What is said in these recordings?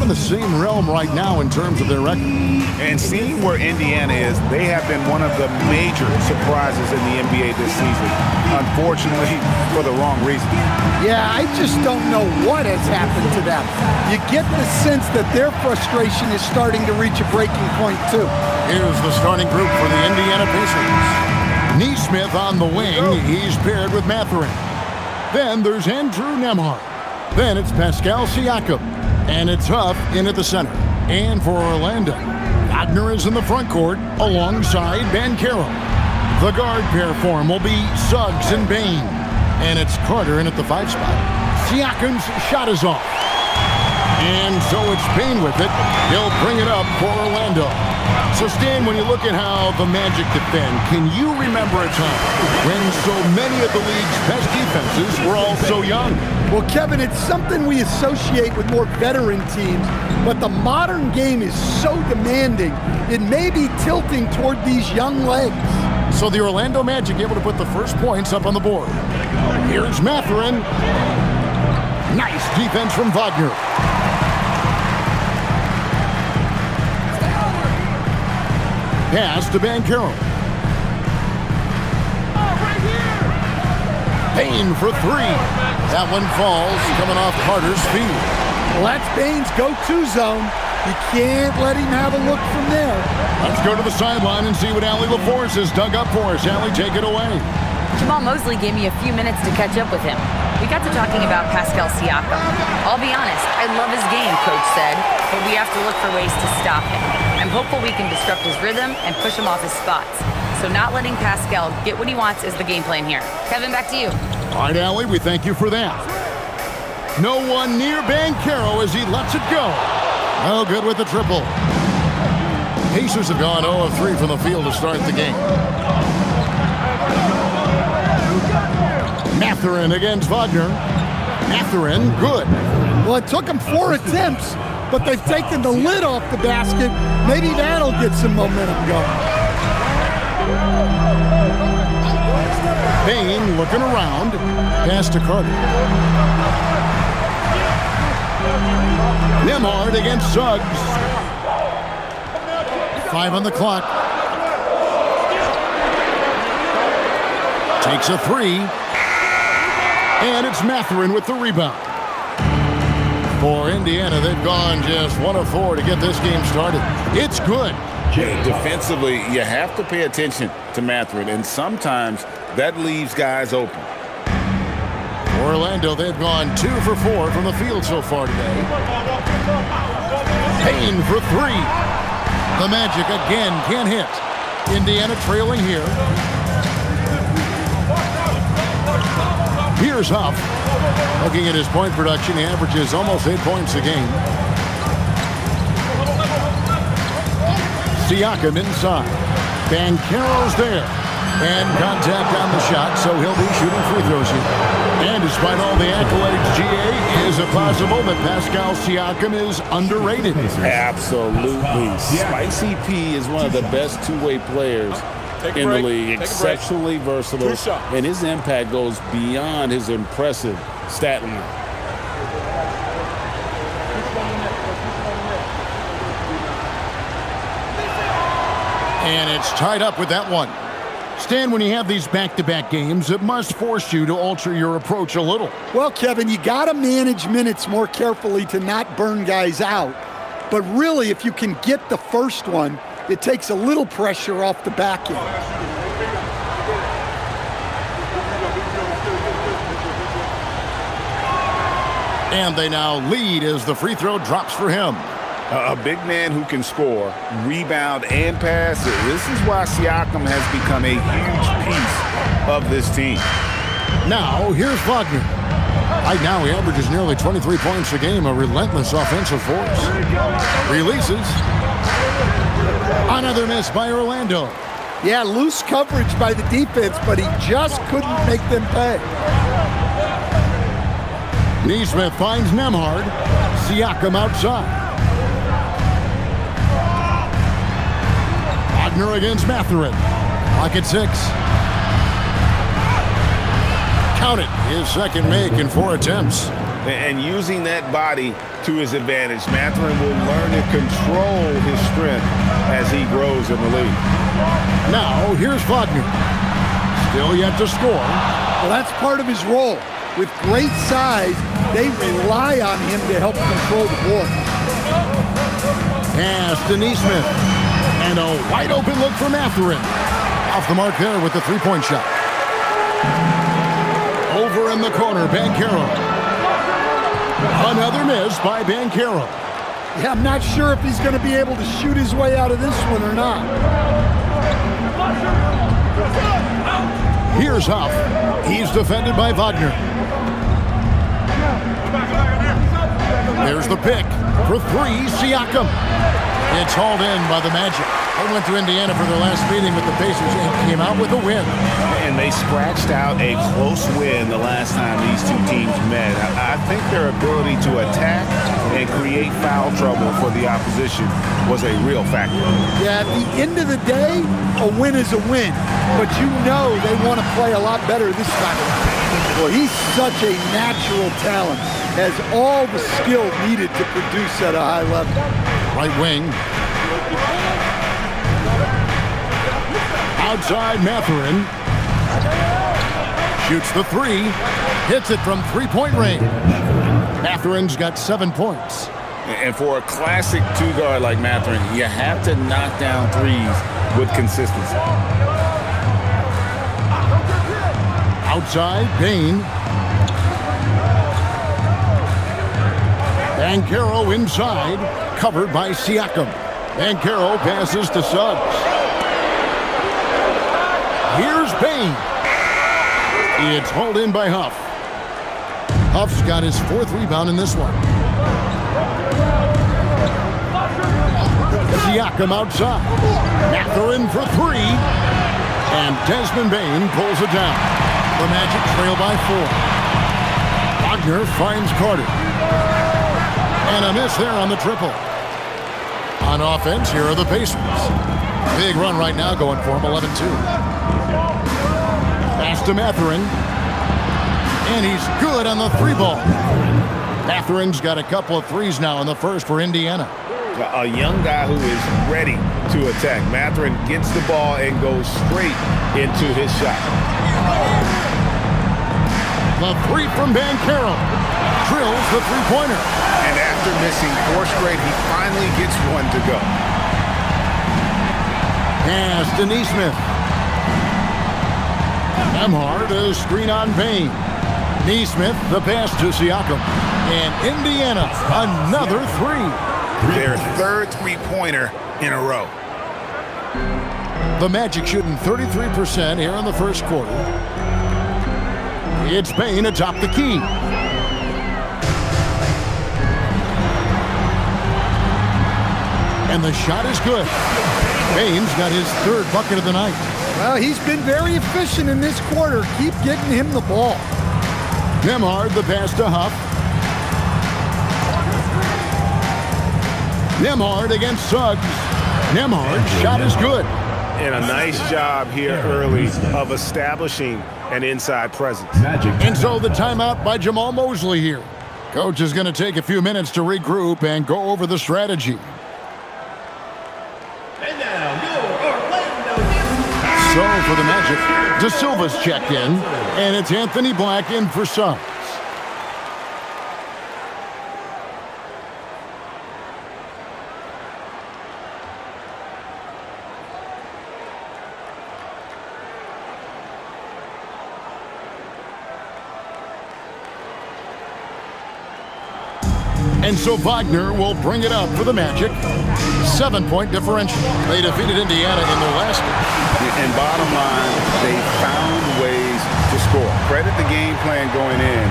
of the same realm right now in terms of their record. And seeing where Indiana is, they have been one of the major surprises in the NBA this season. Unfortunately, for the wrong reason. Yeah, I just don't know what has happened to them. You get the sense that their frustration is starting to reach a breaking point, too. Here's the starting group for the Indiana Pacers. Neesmith on the wing. He's paired with Mathurin. Then there's Andrew Nembhard. Then it's Pascal Siakam. And it's Huff in at the center. And for Orlando, Wagner is in the front court alongside Banchero. The guard pair form will be Suggs and Bane. And it's Carter in at the 5 spot. Siakam's shot is off. And so it's Bane with it. He'll bring it up for Orlando. So, Stan, when you look at how the Magic defend, can you remember a time when so many of the league's best defenses were all so young? Well, Kevin, it's something we associate with more veteran teams, but the modern game is so demanding, it may be tilting toward these young legs. So the Orlando Magic able to put the first points up on the board. Here's Mathurin. Nice defense from Wagner. Pass to Banchero. Bane for 3. That one falls, coming off Carter's feet. Well, that's Bane's go-to zone. You can't let him have a look from there. Let's go to the sideline and see what Allie LaForce has dug up for us. Allie, take it away. Jamal Mosley gave me a few minutes to catch up with him. We got to talking about Pascal Siakam. I'll be honest, I love his game, Coach said, but we have to look for ways to stop him. I'm hopeful we can disrupt his rhythm and push him off his spots. So not letting Pascal get what he wants is the game plan here. Kevin, back to you. All right, Allie, we thank you for that. No one near Banchero as he lets it go. Oh, good with the triple. Pacers have gone 0 of 3 from the field to start the game. Mathurin against Wagner. Mathurin, good. Well, it took him 4 attempts, but they've taken the lid off the basket. Maybe that'll get some momentum going. Bane looking around. Pass to Carter. Nembhard against Suggs. 5 on the clock. Takes a 3. And it's Mathurin with the rebound. For Indiana, they've gone just 1 of 4 to get this game started. It's good. Defensively, you have to pay attention to Mathurin, and sometimes that leaves guys open. Orlando, they've gone 2 for 4 from the field so far today. Payne for 3. The Magic again can't hit. Indiana trailing here. Here's Huff. Looking at his point production, he averages almost 8 points a game. Siakam inside. Banchero's there. And contact on the shot, so he'll be shooting free throws here. And despite all the accolades, GA, is it possible that Pascal Siakam is underrated? Absolutely. Spicy P is one of the best two-way players in the league. Exceptionally versatile, and his impact goes beyond his impressive stat line. And it's tied up with that one. Stan, when you have these back-to-back games, it must force you to alter your approach a little. Well, Kevin, you got to manage minutes more carefully to not burn guys out. But really, if you can get the first one, it takes a little pressure off the back end. And they now lead as the free throw drops for him. A big man who can score, rebound, and pass. This is why Siakam has become a huge piece of this team. Now, here's Wagner. Right now, he averages nearly 23 points a game, a relentless offensive force. Releases. Another miss by Orlando. Yeah, loose coverage by the defense, but he just couldn't make them pay. Neesmith finds Nembhard. Siakam outside. Wagner against Mathurin. Clock at 6. Count it. His second make in 4 attempts. And using that body to his advantage. Mathurin will learn to control his strength as he grows in the league. Now, here's Wagner. Still yet to score. Well, that's part of his role. With great size, they rely on him to help control the ball. Pass to Neesmith. And a wide open look for Mathurin. Off the mark there with the three-point shot. Over in the corner, Banchero. Another miss by Banchero. Yeah, I'm not sure if he's going to be able to shoot his way out of this one or not. Here's Huff. He's defended by Wagner. There's the pick for three, Siakam. It's hauled in by the Magic. They went to Indiana for their last meeting with the Pacers and came out with a win. And they scratched out a close win the last time these two teams met. I think their ability to attack and create foul trouble for the opposition was a real factor. Yeah, at the end of the day, a win is a win. But you know they want to play a lot better this time. Well, he's such a natural talent. Has all the skill needed to produce at a high level. Right wing. Outside Mathurin. Shoots the three. Hits it from three-point range. Mathurin's got 7 points. And for a classic two-guard like Mathurin, you have to knock down threes with consistency. Outside, Bain. Banchero inside, covered by Siakam. Banchero passes to Suggs. Here's Bain. It's hauled in by Huff. Huff's got his 4th rebound in this one. Siakam outside. Mathurin for three. And Desmond Bain pulls it down. The Magic trail by 4. Wagner finds Carter. And a miss there on the triple. On offense, here are the Pacers. Big run right now going for him, 11-2. Pass to Mathurin. And he's good on the three ball. Mathurin's got a couple of threes now in the first for Indiana. A young guy who is ready to attack. Mathurin gets the ball and goes straight into his shot. The three from Banchero. Drills the three-pointer. And after missing 4 straight, he finally gets one to go. Pass to Neesmith. Nembhard, a screen on Bain. Neesmith, the pass to Siakam. And Indiana, another three. Their 3rd three-pointer in a row. The Magic shooting 33% here in the first quarter. It's Bain atop the key. And the shot is good. Bain's got his 3rd bucket of the night. Well, he's been very efficient in this quarter. Keep getting him the ball. Nembhard, the pass to Huff. Nembhard against Suggs. Nembhard's shot is good. And a nice job here early of establishing an inside presence. And so the timeout by Jamal Mosley here. Coach is going to take a few minutes to regroup and go over the strategy. So for the Magic, De Silva's checked in, and it's Anthony Black in for Suggs. And so Wagner will bring it up for the Magic. 7-point differential. They defeated Indiana in their last game. And bottom line, they found ways to score. Credit the game plan going in.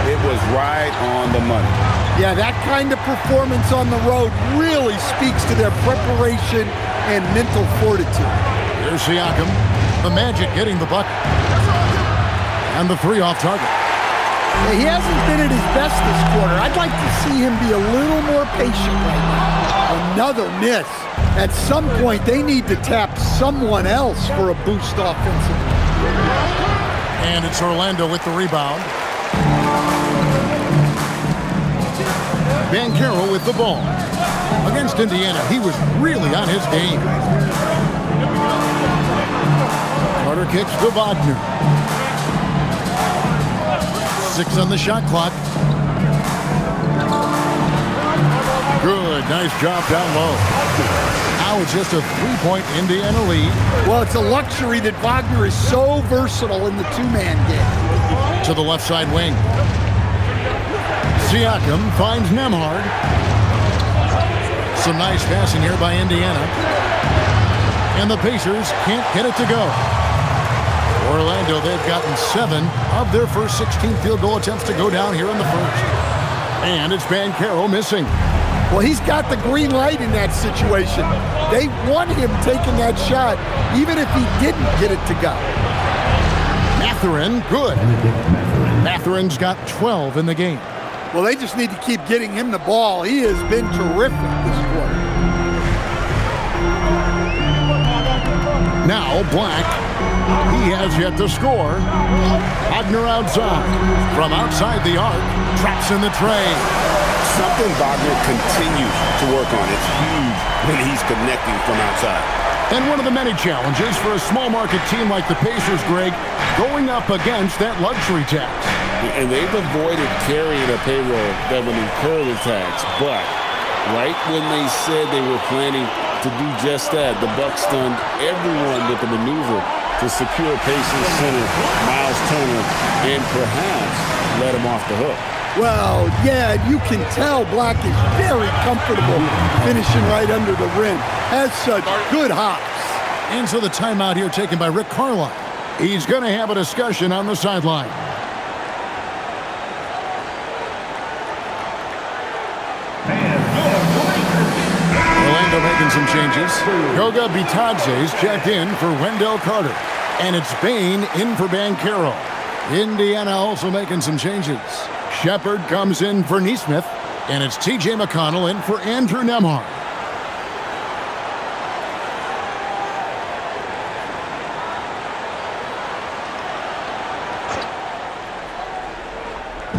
It was right on the money. Yeah, that kind of performance on the road really speaks to their preparation and mental fortitude. Here's Siakam. The Magic getting the bucket. And the three off target. Yeah, he hasn't been at his best this quarter. I'd like to see him be a little more patient right now. Another miss. At some point, they need to tap someone else for a boost offensively. And it's Orlando with the rebound. Banchero with the ball. Against Indiana, he was really on his game. Carter kicks to Wagner. 6 on the shot clock. Good, nice job down low. Now it's just a 3-point Indiana lead. Well, it's a luxury that Wagner is so versatile in the two-man game. To the left side wing. Siakam finds Nembhard. Some nice passing here by Indiana. And the Pacers can't get it to go. Orlando, they've gotten 7 of their first 16 field goal attempts to go down here in the first. And it's Banchero missing. Well, he's got the green light in that situation. They want him taking that shot, even if he didn't get it to go. Mathurin, good. Mathurin's got 12 in the game. Well, they just need to keep getting him the ball. He has been terrific this quarter. Now Black. He has yet to score. Wagner outside. From outside the arc. Traps in the tray. Something Wagner continues to work on. It's huge when he's connecting from outside. And one of the many challenges for a small market team like the Pacers, Greg, going up against that luxury tax. And they've avoided carrying a payroll that would incur the tax. But right when they said they were planning to do just that, the Bucks stunned everyone with the maneuver to secure Pacers center Miles Turner and perhaps let him off the hook. Well, yeah, you can tell Black is very comfortable finishing right under the rim. Has such good hops. And so the timeout here taken by Rick Carlisle. He's going to have a discussion on the sideline. Orlando making some changes. Goga Bitadze's checked in for Wendell Carter. And it's Bane in for Banchero. Indiana also making some changes. Shepard comes in for Nesmith, and it's T.J. McConnell in for Andrew Nembhard.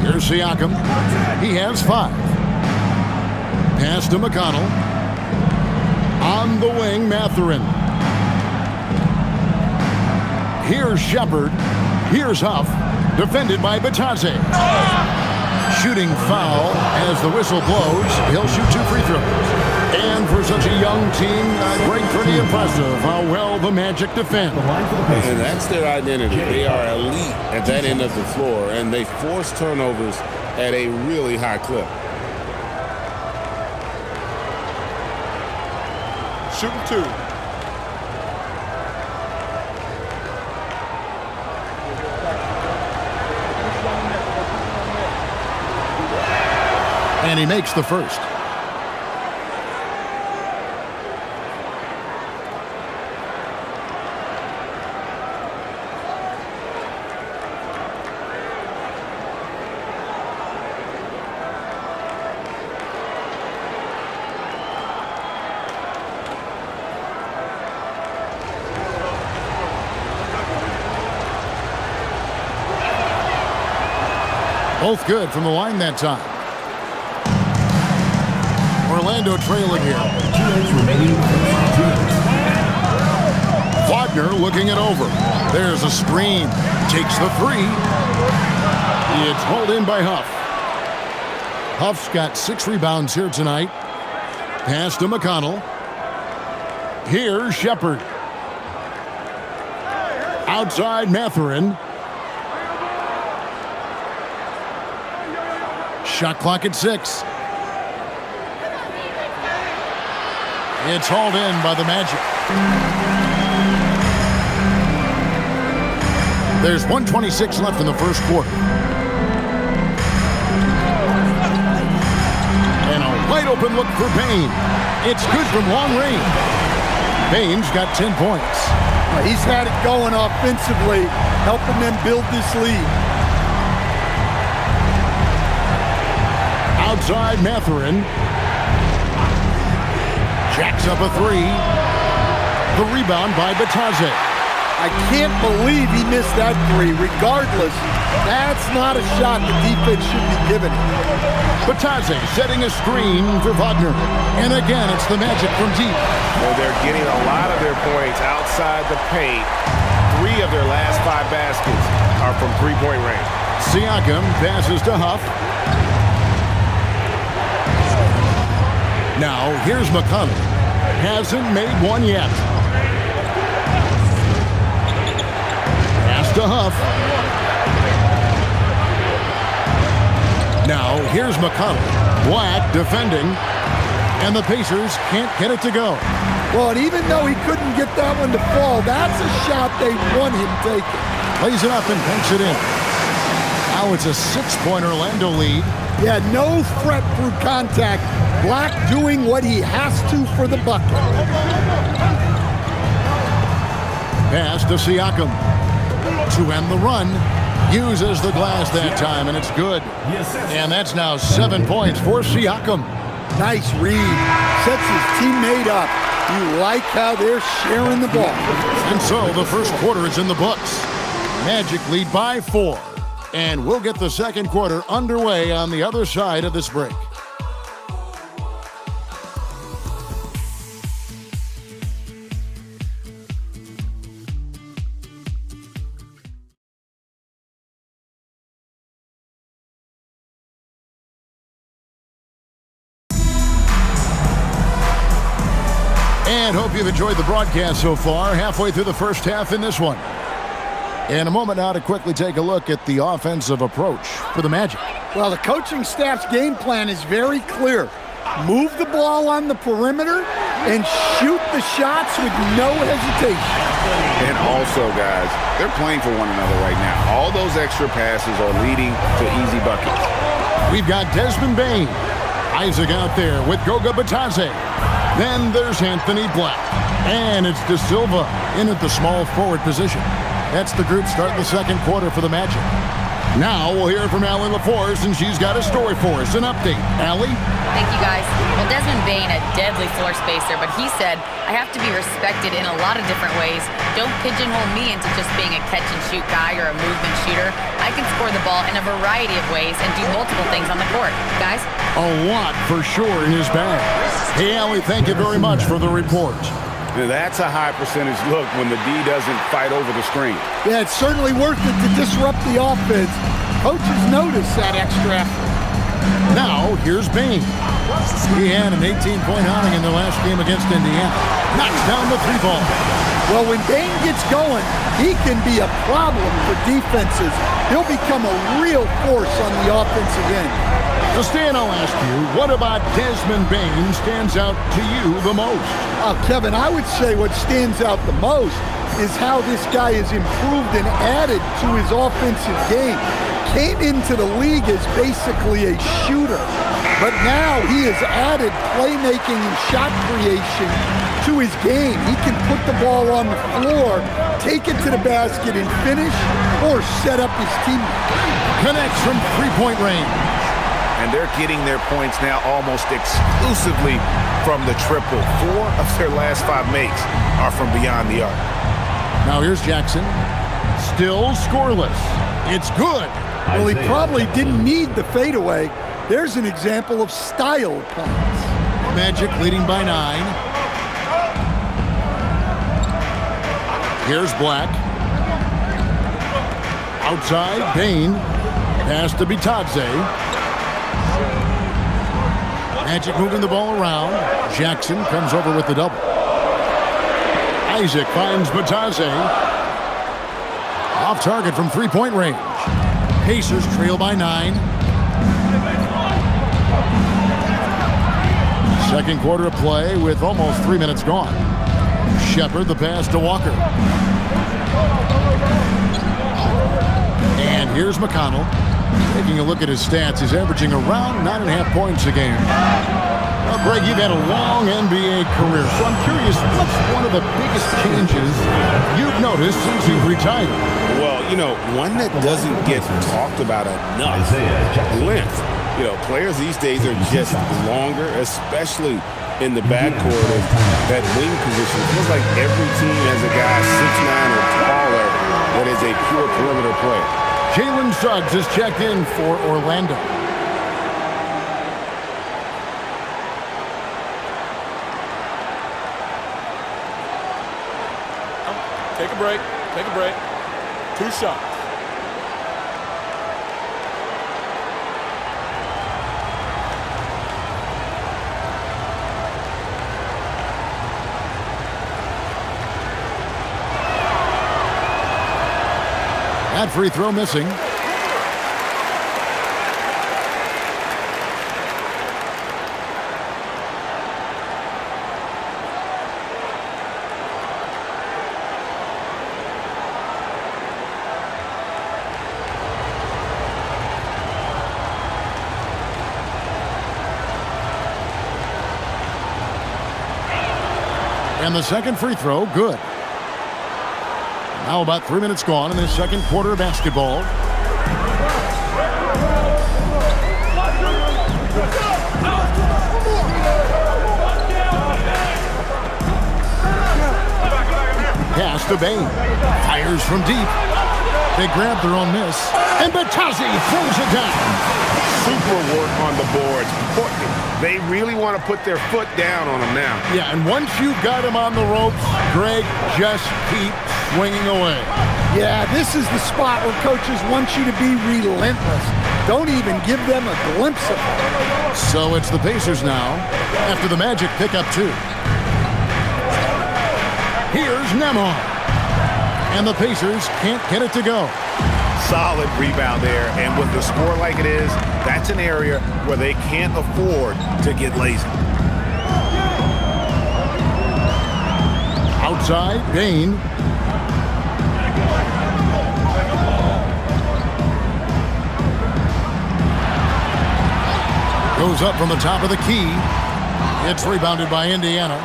Here's Siakam. He has 5. Pass to McConnell. On the wing, Mathurin. Here's Shepard. Here's Huff. Defended by Bitadze. Shooting foul as the whistle blows. He'll shoot 2 free throws. And for such a young team, Greg, pretty impressive how well the Magic defend. And that's their identity. They are elite at that end of the floor, and they force turnovers at a really high clip. Shooting 2. And he makes the first. Both good from the line that time. Orlando trailing here. Wagner looking it over. There's a screen. Takes the 3. It's hauled in by Huff. Huff's got 6 rebounds here tonight. Pass to McConnell. Here's Shepard. Outside Mathurin. Shot clock at 6. It's hauled in by the Magic. There's 1:26 left in the first quarter. And a wide open look for Bane. It's good from long range. Bane's got 10 points. He's had it going offensively, helping them build this lead. Outside Mathurin. Jacks up a 3. The rebound by Bitadze. I can't believe he missed that three. Regardless, that's not a shot the defense should be giving him. Batadze setting a screen for Wagner. And again, it's the Magic from deep. Well, they're getting a lot of their points outside the paint. 3 of their last 5 baskets are from three-point range. Siakam passes to Huff. Now, here's McConnell. Hasn't made one yet. Pass to Huff. Now, here's McConnell. Black defending. And the Pacers can't get it to go. Well, and even though he couldn't get that one to fall, that's a shot they want him taking. Plays it up and banks it in. Now it's a 6-point Orlando lead. Yeah, no threat through contact. Black doing what he has to for the bucket. Pass to Siakam. To end the run. Uses the glass that time, and it's good. And that's now 7 points for Siakam. Nice read. Sets his teammate up. You like how they're sharing the ball. And so the first quarter is in the books. Magic lead by 4. And we'll get the second quarter underway on the other side of this break. And hope you've enjoyed the broadcast so far. Halfway through the first half in this one. In a moment now to quickly take a look at the offensive approach for the Magic. Well, the coaching staff's game plan is very clear. Move the ball on the perimeter and shoot the shots with no hesitation. And also, guys, they're playing for one another right now. All those extra passes are leading to easy buckets. We've got Desmond Bane. Isaac out there with Goga Batadze. Then there's Anthony Black. And it's De Silva in at the small forward position. That's the group starting the second quarter for the Magic. Now we'll hear from Allie LaForce, and she's got a story for us. An update. Allie? Thank you, guys. Well, Desmond Bane, a deadly floor spacer, but he said, I have to be respected in a lot of different ways. Don't pigeonhole me into just being a catch-and-shoot guy or a movement shooter. I can score the ball in a variety of ways and do multiple things on the court. Guys? A lot for sure in his bag. Hey, Allie, thank you very much for the report. That's a high percentage look when the D doesn't fight over the screen. Yeah, it's certainly worth it to disrupt the offense. Coaches notice that extra effort. Now, here's Bane. He had an 18-point outing in the last game against Indiana. Knocks down the 3-ball. Well, when Bane gets going, he can be a problem for defenses. He'll become a real force on the offensive end. So, Stan, I'll ask you, what about Desmond Bane stands out to you the most? Kevin, I would say what stands out the most is how this guy has improved and added to his offensive game. Came into the league as basically a shooter, but now he has added playmaking and shot creation to his game. He can put the ball on the floor, take it to the basket and finish, or set up his teammate. Connects from three-point range. And they're getting their points now almost exclusively from the triple. 4 of their last 5 makes are from beyond the arc. Now here's Jackson. Still scoreless. It's good. Well, he probably didn't need the fadeaway. There's an example of style points. Magic leading by 9. Here's Black. Outside, Bane. Pass to Batadze. Magic moving the ball around. Jackson comes over with the double. Isaac finds Batadze. Off target from three-point range. Pacers trail by 9. Second quarter of play with almost 3 minutes gone. Shepard the pass to Walker. And here's McConnell. Taking a look at his stats, he's averaging around 9.5 points a game. Well, Greg, you've had a long NBA career, so I'm curious, what's one of the biggest changes you've noticed since you've retired? Well, you know, one that doesn't get talked about enough, length. You know, players these days are just longer, especially in the backcourt of that wing position. It feels like every team has a guy 6'9" or is a pure perimeter player. Jalen Suggs is checked in for Orlando. Take a break. Take a break. 2 shots. That free throw missing. And the second free throw, good. Now about 3 minutes gone in the second quarter of basketball. Pass to Bain. Fires from deep. They grab their own miss. And Batazzi throws it down. Super work on the boards. They really want to put their foot down on him now. Yeah, and once you've got him on the ropes, Greg, just keep swinging away. Yeah, this is the spot where coaches want you to be relentless. Don't even give them a glimpse of it. So it's the Pacers now, after the Magic pick up 2. Here's Nembhard. And the Pacers can't get it to go. Solid rebound there, and with the score like it is, that's an area where they can't afford to get lazy. Outside, Bain. Goes up from the top of the key. It's rebounded by Indiana.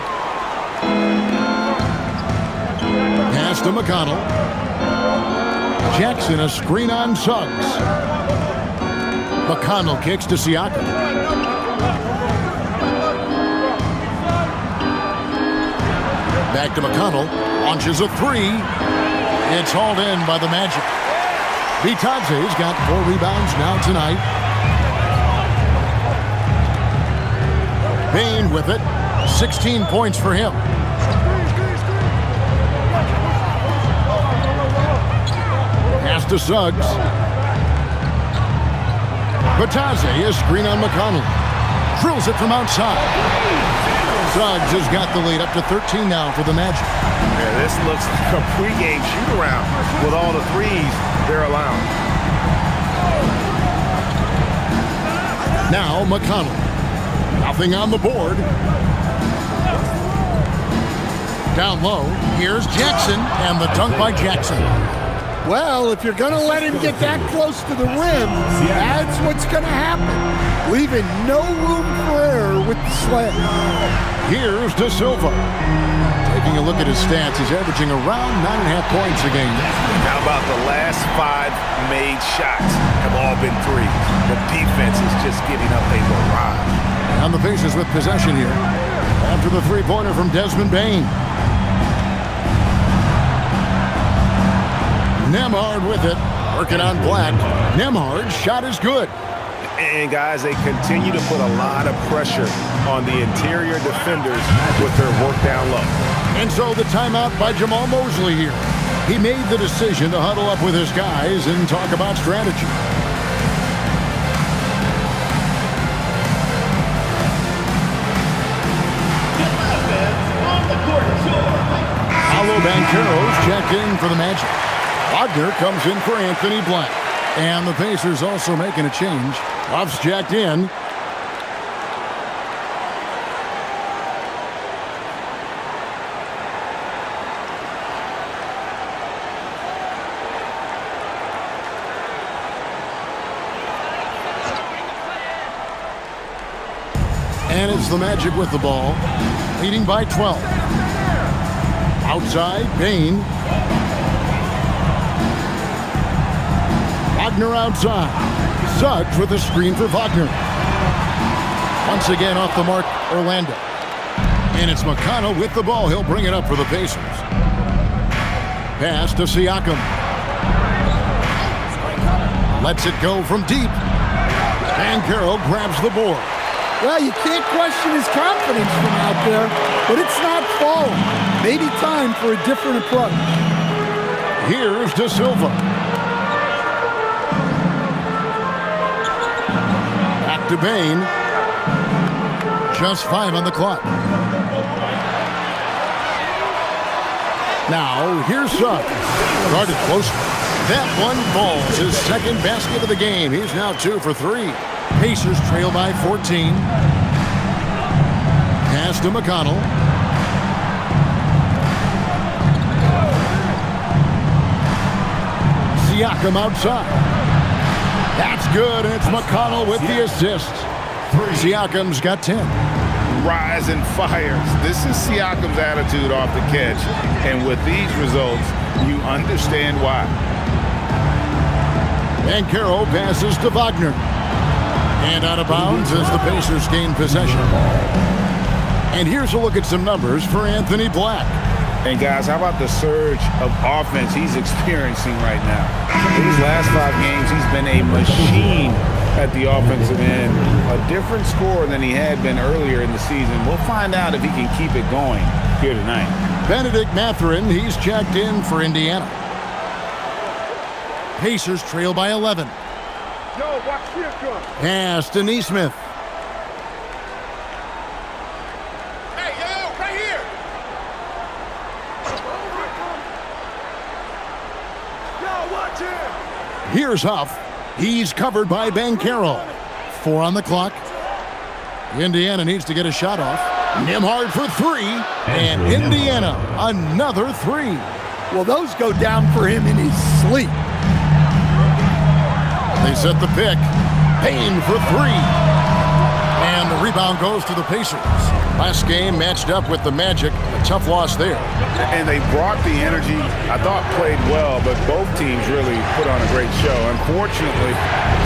Pass to McConnell. Jackson, a screen on Suggs. McConnell kicks to Siakam. Back to McConnell. Launches a 3. It's hauled in by the Magic. Bitadze's got 4 rebounds now tonight. Bain with it. 16 points for him. Pass to Suggs. Bitadze is screen on McConnell. Drills it from outside. Suggs has got the lead up to 13 now for the Magic. Yeah, this looks like a pregame shoot-around with all the threes they're allowing. Now McConnell. Nothing on the board. Down low, here's Jackson, and the dunk by Jackson. Well, if you're going to let him get that close to the rim, that's what's going to happen. Leaving no room for error with the slam. Here's De Silva. Taking a look at his stats, he's averaging around 9.5 points a game. How about the last 5 made shots have all been threes? The defense is just giving up a barrage. And the Pacers with possession here. After the three-pointer from Desmond Bain. Nembhard with it, working on Black. Nembhard's shot is good. And guys, they continue to put a lot of pressure on the interior defenders with their work down low. And so the timeout by Jamal Mosley here. He made the decision to huddle up with his guys and talk about strategy. Paolo Banchero's checked in for the Magic. Wagner comes in for Anthony Black. And the Pacers also making a change. Ruff's checked in. And it's the Magic with the ball, leading by 12. Outside, Bain. Wagner outside. Suggs with a screen for Wagner. Once again off the mark, Orlando. And it's McConnell with the ball. He'll bring it up for the Pacers. Pass to Siakam. Lets it go from deep. Banchero grabs the board. Well, you can't question his confidence from out there, but it's not falling. Maybe time for a different approach. Here's De Silva. Back to Bane. Just 5 on the clock. Now, here's Suggs. Guarded closely. That one falls. His second basket of the game. He's now 2 for 3. Pacers trail by 14. Pass to McConnell. Siakam outside. That's good, and it's McConnell with the assist. Siakam's got 10. Rise and fires. This is Siakam's attitude off the catch. And with these results, you understand why. Banchero passes to Wagner. And out of bounds as the Pacers gain possession. And here's a look at some numbers for Anthony Black. And guys, how about the surge of offense he's experiencing right now? In his last 5 games, he's been a machine at the offensive end. A different scorer than he had been earlier in the season. We'll find out if he can keep it going here tonight. Benedict Mathurin, he's checked in for Indiana. Pacers trail by 11. Pass to Nesmith. Hey, yo, right here. Yo, watch him. Here's Huff. He's covered by Banchero. 4 on the clock. Indiana needs to get a shot off. Nembhard for 3. And Indiana, another 3. Well, those go down for him in his sleep. They set the pick. Payne for 3. And the rebound goes to the Pacers. Last game matched up with the Magic. A tough loss there. And they brought the energy. I thought played well, but both teams really put on a great show. Unfortunately,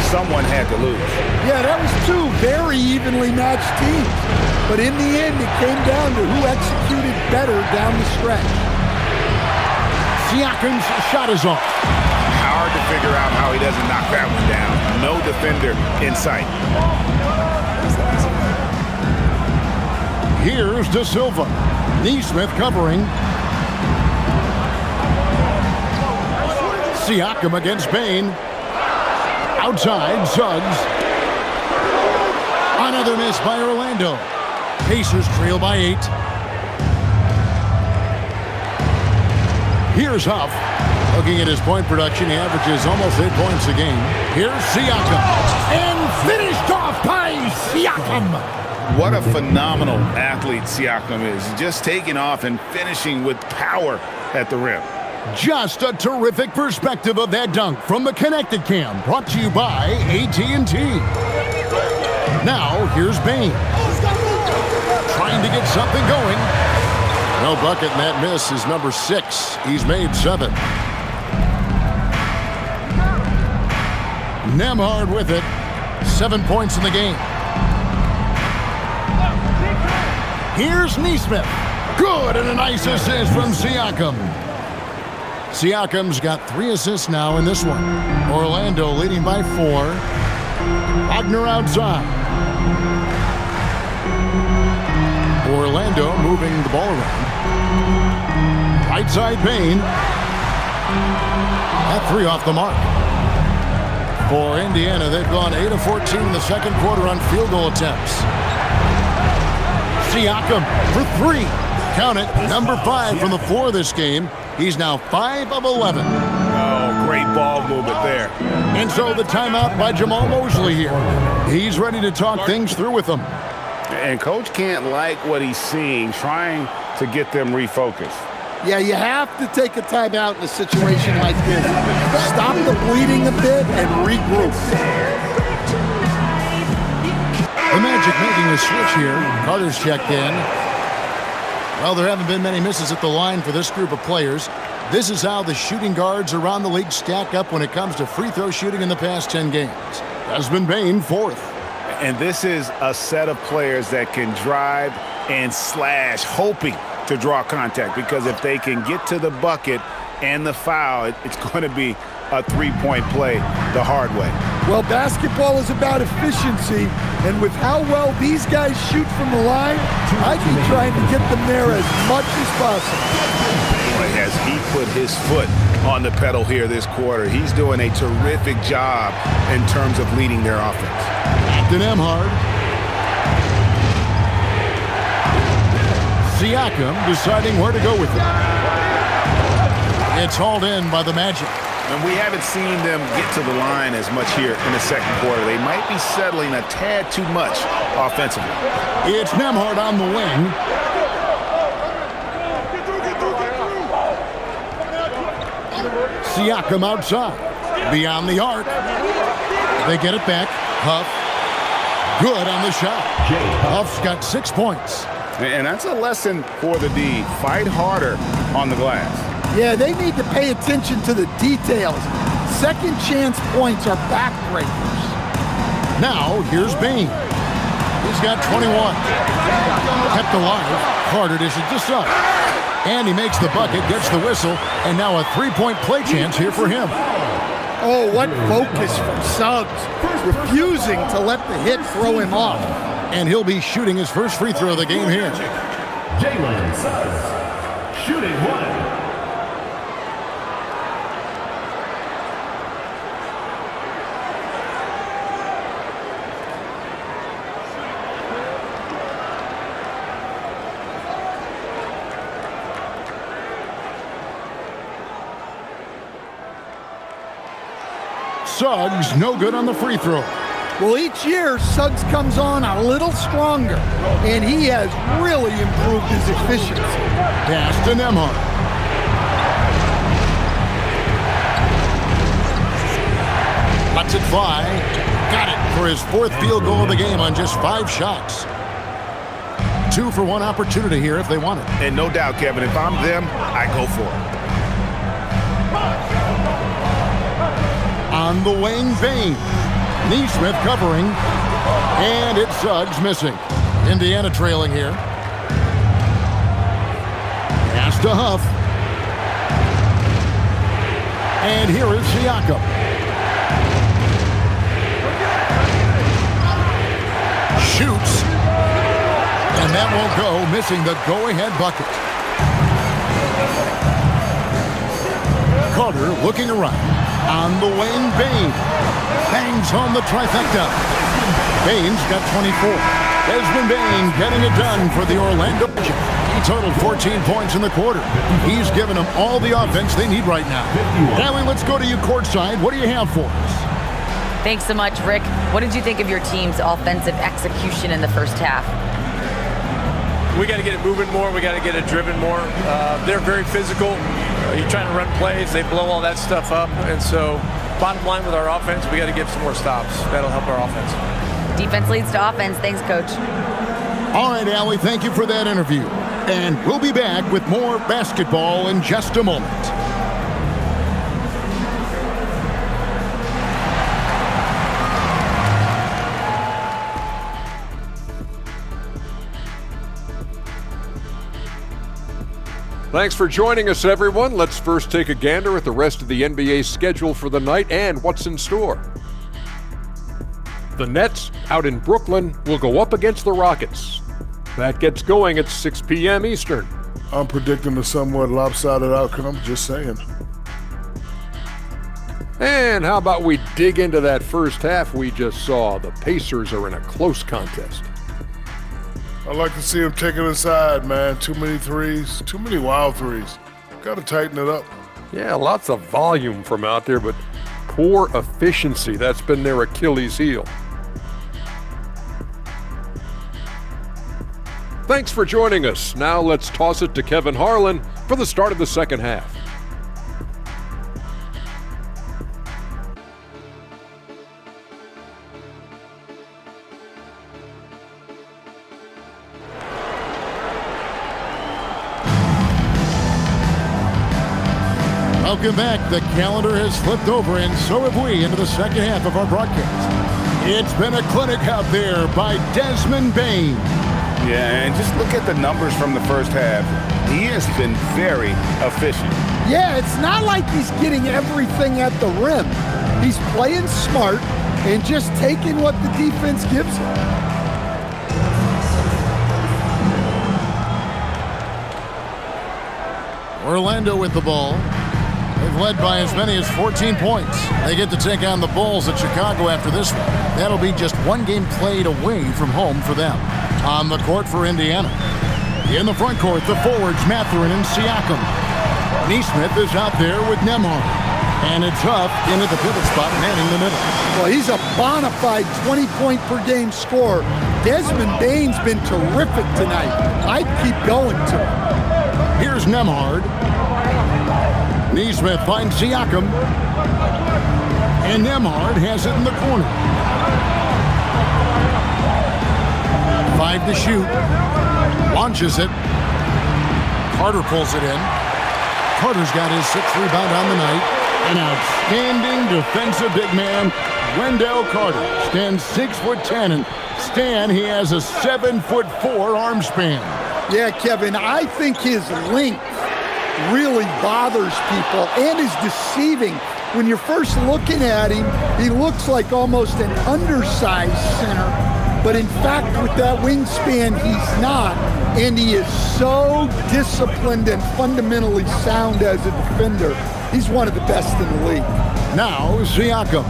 someone had to lose. Yeah, that was 2 very evenly matched teams. But in the end, it came down to who executed better down the stretch. Siakam's shot is off. Hard to figure out how he doesn't knock that one down. No defender in sight. Here's De Silva. Nesmith covering. Siakam against Bane. Outside, Suggs. Another miss by Orlando. Pacers trail by 8. Here's Huff. Looking at his point production, he averages almost 8 points a game. Here's Siakam. And finished off by Siakam. What a phenomenal athlete Siakam is. Just taking off and finishing with power at the rim. Just a terrific perspective of that dunk from the Connecticut cam. Brought to you by AT&T. Now, here's Bane. Trying to get something going. No bucket, and that miss is number 6. He's made 7. Nembhard with it. 7 points in the game. Here's Nesmith. Good, and a nice assist from Siakam. Siakam's got 3 assists now in this one. Orlando leading by 4. Wagner outside. Orlando moving the ball around. Right side Payne. That 3 off the mark. For Indiana, they've gone 8 of 14 in the second quarter on field goal attempts. Siakam for 3. Count it, number 5 from the floor this game. He's now 5 of 11. Oh, great ball movement there. And so the timeout by Jamal Mosley here. He's ready to talk things through with them. And Coach can't like what he's seeing, trying to get them refocused. Yeah, you have to take a timeout in a situation like this. Stop the bleeding a bit and regroup. The Magic making a switch here. Carter's checked in. Well, there haven't been many misses at the line for this group of players. This is how the shooting guards around the league stack up when it comes to free throw shooting in the past 10 games. Desmond Bane, 4th. And this is a set of players that can drive and slash, hoping to draw contact, because if they can get to the bucket, and the foul, it's going to be a three-point play the hard way. Well, basketball is about efficiency, and with how well these guys shoot from the line, I'd be trying to get them there as much as possible. Boy, has he put his foot on the pedal here this quarter. He's doing a terrific job in terms of leading their offense. To Nemhard. Siakam deciding where to go with it. It's hauled in by the Magic. And we haven't seen them get to the line as much here in the second quarter. They might be settling a tad too much offensively. It's Nemhard on the wing. Siakam outside. Beyond the arc. They get it back. Huff. Good on the shot. Huff's got 6 points. And that's a lesson for the D. Fight harder on the glass. Yeah, they need to pay attention to the details. Second chance points are backbreakers. Now, here's Bain. He's got 21. Kept alive. Carter dishes to Suggs. And he makes the bucket, gets the whistle, and now a three-point play chance here for him. Oh, what focus from Suggs. Refusing to let the hit throw him off. And he'll be shooting his first free throw of the game here. Jalen Suggs, shooting one. Suggs, no good on the free throw. Well, each year, Suggs comes on a little stronger, and he has really improved his efficiency. Pass to Nemhard. Lets it fly. Got it for his fourth field goal of the game on just 5 shots. 2 for 1 opportunity here if they want it. And no doubt, Kevin, if I'm them, I go for it. On the wing, Bain. Neesmith covering. And it's Suggs missing. Indiana trailing here. Pass to Huff. And here is Siakam. Shoots. And that won't go, missing the go-ahead bucket. Carter looking around. On the wing, Bain. Bangs home the trifecta. Bain's got 24. Desmond Bain getting it done for the Orlando Magic. He totaled 14 points in the quarter. He's given them all the offense they need right now. Allie, let's go to you courtside. What do you have for us? Thanks so much, Rick. What did you think of your team's offensive execution in the first half? We got to get it moving more. We got to get it driven more. They're very physical. You're trying to run plays. They blow all that stuff up. And so bottom line with our offense, we got to get some more stops. That'll help our offense. Defense leads to offense. Thanks, Coach. All right, Allie, thank you for that interview. And we'll be back with more basketball in just a moment. Thanks for joining us, everyone. Let's first take a gander at the rest of the NBA schedule for the night and what's in store. The Nets, out in Brooklyn, will go up against the Rockets. That gets going at 6 p.m. Eastern. I'm predicting a somewhat lopsided outcome, just saying. And how about we dig into that first half we just saw? The Pacers are in a close contest. I like to see him take it inside, man. Too many threes, too many wild threes. Got to tighten it up. Yeah, lots of volume from out there, but poor efficiency. That's been their Achilles heel. Thanks for joining us. Now let's toss it to Kevin Harlan for the start of the second half. Welcome back. The calendar has flipped over, and so have we, into the second half of our broadcast. It's been a clinic out there by Desmond Bain. Yeah, and just look at the numbers from the first half. He has been very efficient. Yeah, it's not like he's getting everything at the rim. He's playing smart and just taking what the defense gives him. Orlando with the ball. They've led by as many as 14 points. They get to take on the Bulls at Chicago after this one. That'll be just one game played away from home for them. On the court for Indiana. In the front court, the forwards Mathurin and Siakam. Nesmith is out there with Nembhard. And it's Huff into the pivot spot, manning the middle. Well, he's a bona fide 20-point-per-game scorer. Desmond Bane's been terrific tonight. I'd keep going to him. Here's Nembhard. Nesmith finds Siakam. And Nembhard has it in the corner. 5 to shoot. Launches it. Carter pulls it in. Carter's got his 6th rebound on the night. An outstanding defensive big man, Wendell Carter, stands 6'10", and Stan, he has a 7'4" arm span. Yeah, Kevin, I think his length really bothers people and is deceiving. When you're first looking at him, he looks like almost an undersized center. But in fact, with that wingspan, he's not. And he is so disciplined and fundamentally sound as a defender. He's one of the best in the league. Now, Siakam.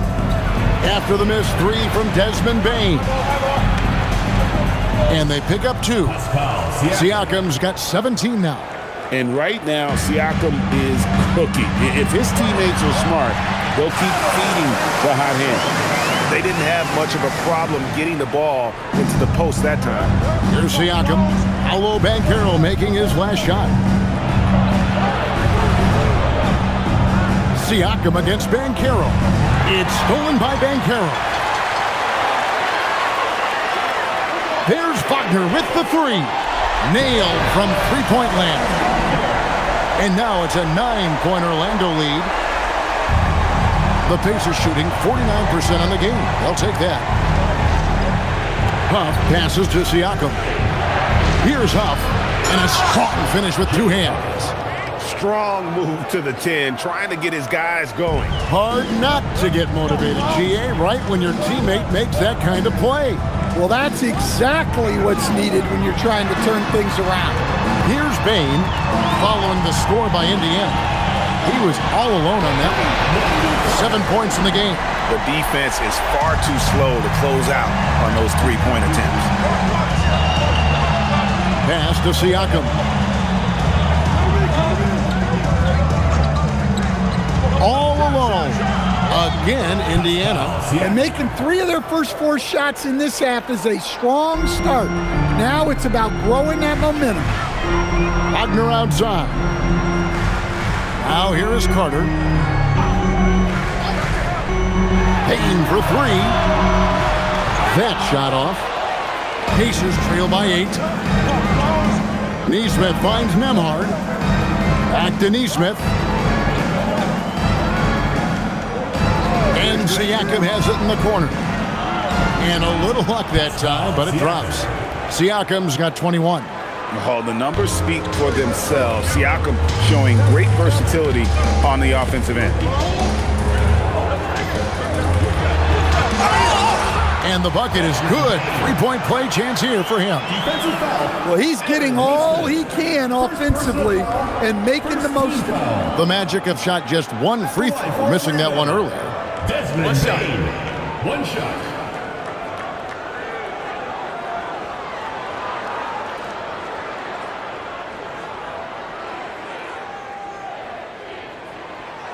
After the missed 3 from Desmond Bane. And they pick up 2. Siakam's got 17 now. And right now, Siakam is cooking. If his teammates are smart, they'll keep feeding the hot hand. They didn't have much of a problem getting the ball into the post that time. Here's Siakam. Paolo Banchero making his last shot. Siakam against Banchero. It's stolen by Banchero. There's Wagner with the 3. Nailed from three-point land. And now it's a 9-point Orlando lead. The Pacers shooting 49% on the game. They'll take that. Huff passes to Siakam. Here's Huff. And a strong finish with 2 hands. Strong move to the 10, trying to get his guys going. Hard not to get motivated, GA, right when your teammate makes that kind of play. Well, that's exactly what's needed when you're trying to turn things around. Here's Bane following the score by Indiana. He was all alone on that one. 7 points in the game. The defense is far too slow to close out on those 3-point attempts. Pass to Siakam. All alone. Again, Indiana. And making 3 of their first 4 shots in this half is a strong start. Now it's about growing that momentum. Wagner outside. Now here is Carter. Payton for 3. That shot off. Pacers trail by 8. Nesmith finds Nembhard. Back to Nesmith. And Siakam has it in the corner. And a little luck that time, but it drops. Siakam's got 21. Oh, the numbers speak for themselves. Siakam showing great versatility on the offensive end. And the bucket is good. 3-point play chance here for him. Well, he's getting all he can offensively and making the most of it. The Magic have shot just 1 free throw for missing that one earlier. Desmond Bane, 1 shot.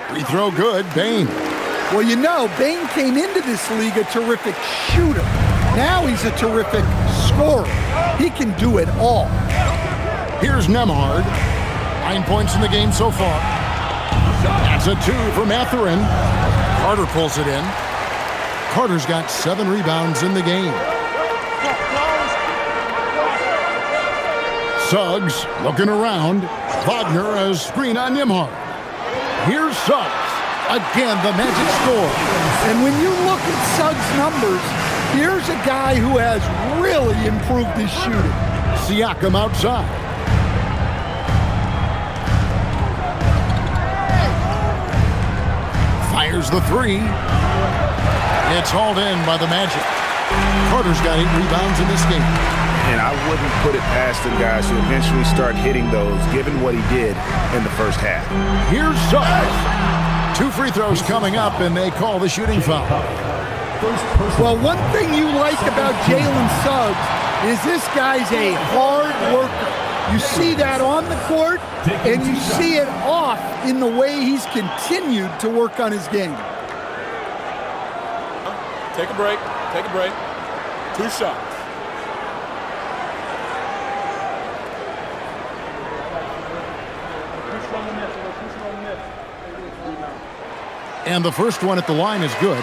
Free throw good, Bane. Well, you know, Bane came into this league a terrific shooter. Now he's a terrific scorer. He can do it all. Here's Nembhard. 9 points in the game so far. That's a 2 for Mathurin. Carter pulls it in. Carter's got 7 rebounds in the game. Suggs looking around. Wagner a screen on Nembhard. Here's Suggs. Again, the Magic score. And when you look at Suggs' numbers, here's a guy who has really improved his shooting. Siakam outside. Fires the three. It's hauled in by the Magic. Carter's got 8 rebounds in this game. And I wouldn't put it past him, guys, to eventually start hitting those, given what he did in the first half. Here's Suggs. 2 free throws coming up, and they call the shooting foul. Well, one thing you like about Jalen Suggs is this guy's a hard worker. You see that on the court, and you see it off in the way he's continued to work on his game. Take a break. Take a break. 2 shots. And the first one at the line is good.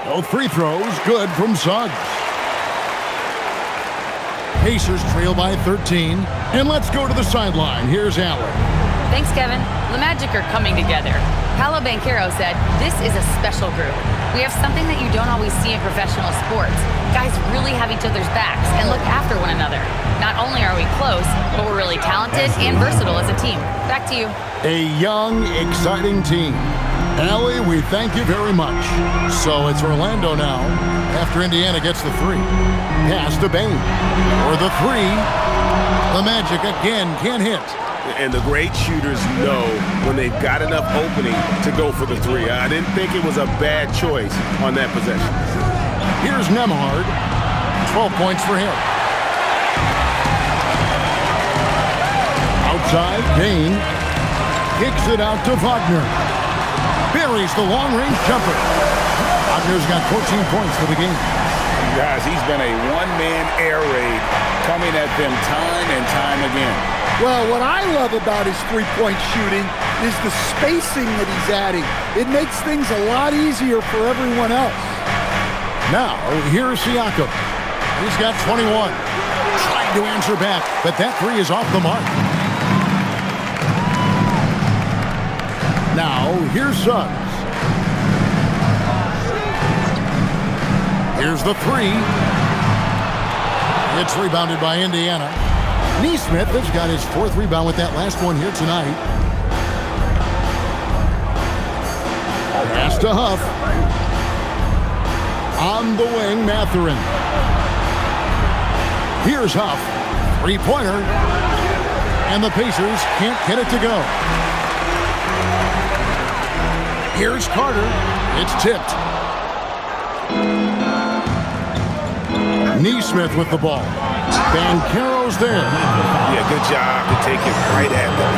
Both free throws good from Suggs. Pacers trail by 13. And let's go to the sideline. Here's Allen. Thanks, Kevin. The Magic are coming together. Paolo Banchero said, "This is a special group. We have something that you don't always see in professional sports. Guys really have each other's backs and look after one another. Not only are we close, but we're really talented and versatile as a team." Back to you. A young, exciting team. Allie, we thank you very much. So it's Orlando now after Indiana gets the 3. Pass to Bain. For the 3. The Magic again can't hit. And the great shooters know when they've got enough opening to go for the 3. I didn't think it was a bad choice on that possession. Here's Nembhard. 12 points for him. Outside, Bain kicks it out to Wagner. Buries the long-range jumper. Wagner's got 14 points for the game. Guys, he's been a one-man air raid coming at them time and time again. Well, what I love about his three-point shooting is the spacing that he's adding. It makes things a lot easier for everyone else. Now, here's Siakam. He's got 21. Trying to answer back, but that 3 is off the mark. Now, here's Suggs. Here's the 3. It's rebounded by Indiana. Neesmith has got his 4th rebound with that last one here tonight. Pass to Huff. On the wing, Mathurin. Here's Huff. 3-pointer. And the Pacers can't get it to go. Here's Carter. It's tipped. Neesmith with the ball. Banchero's there. Yeah, good job to take it right at them.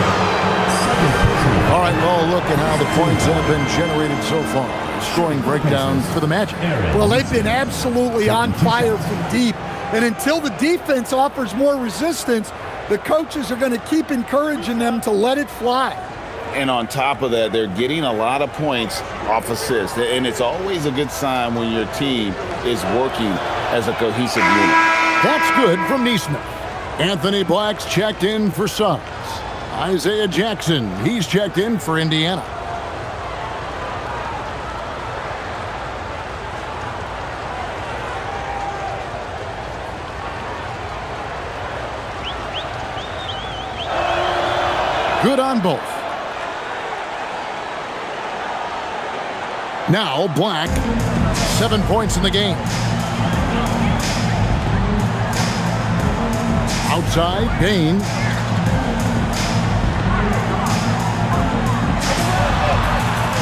All right, well, look at how the points have been generated so far. Scoring breakdown for the Magic. Well, they've been absolutely on fire from deep. And until the defense offers more resistance, the coaches are going to keep encouraging them to let it fly. And on top of that, they're getting a lot of points off assists. And it's always a good sign when your team is working as a cohesive unit. That's good from Neesmith. Anthony Black's checked in for Suggs. Isaiah Jackson, he's checked in for Indiana. Good on both. Now Black, 7 points in the game. Outside, Bain.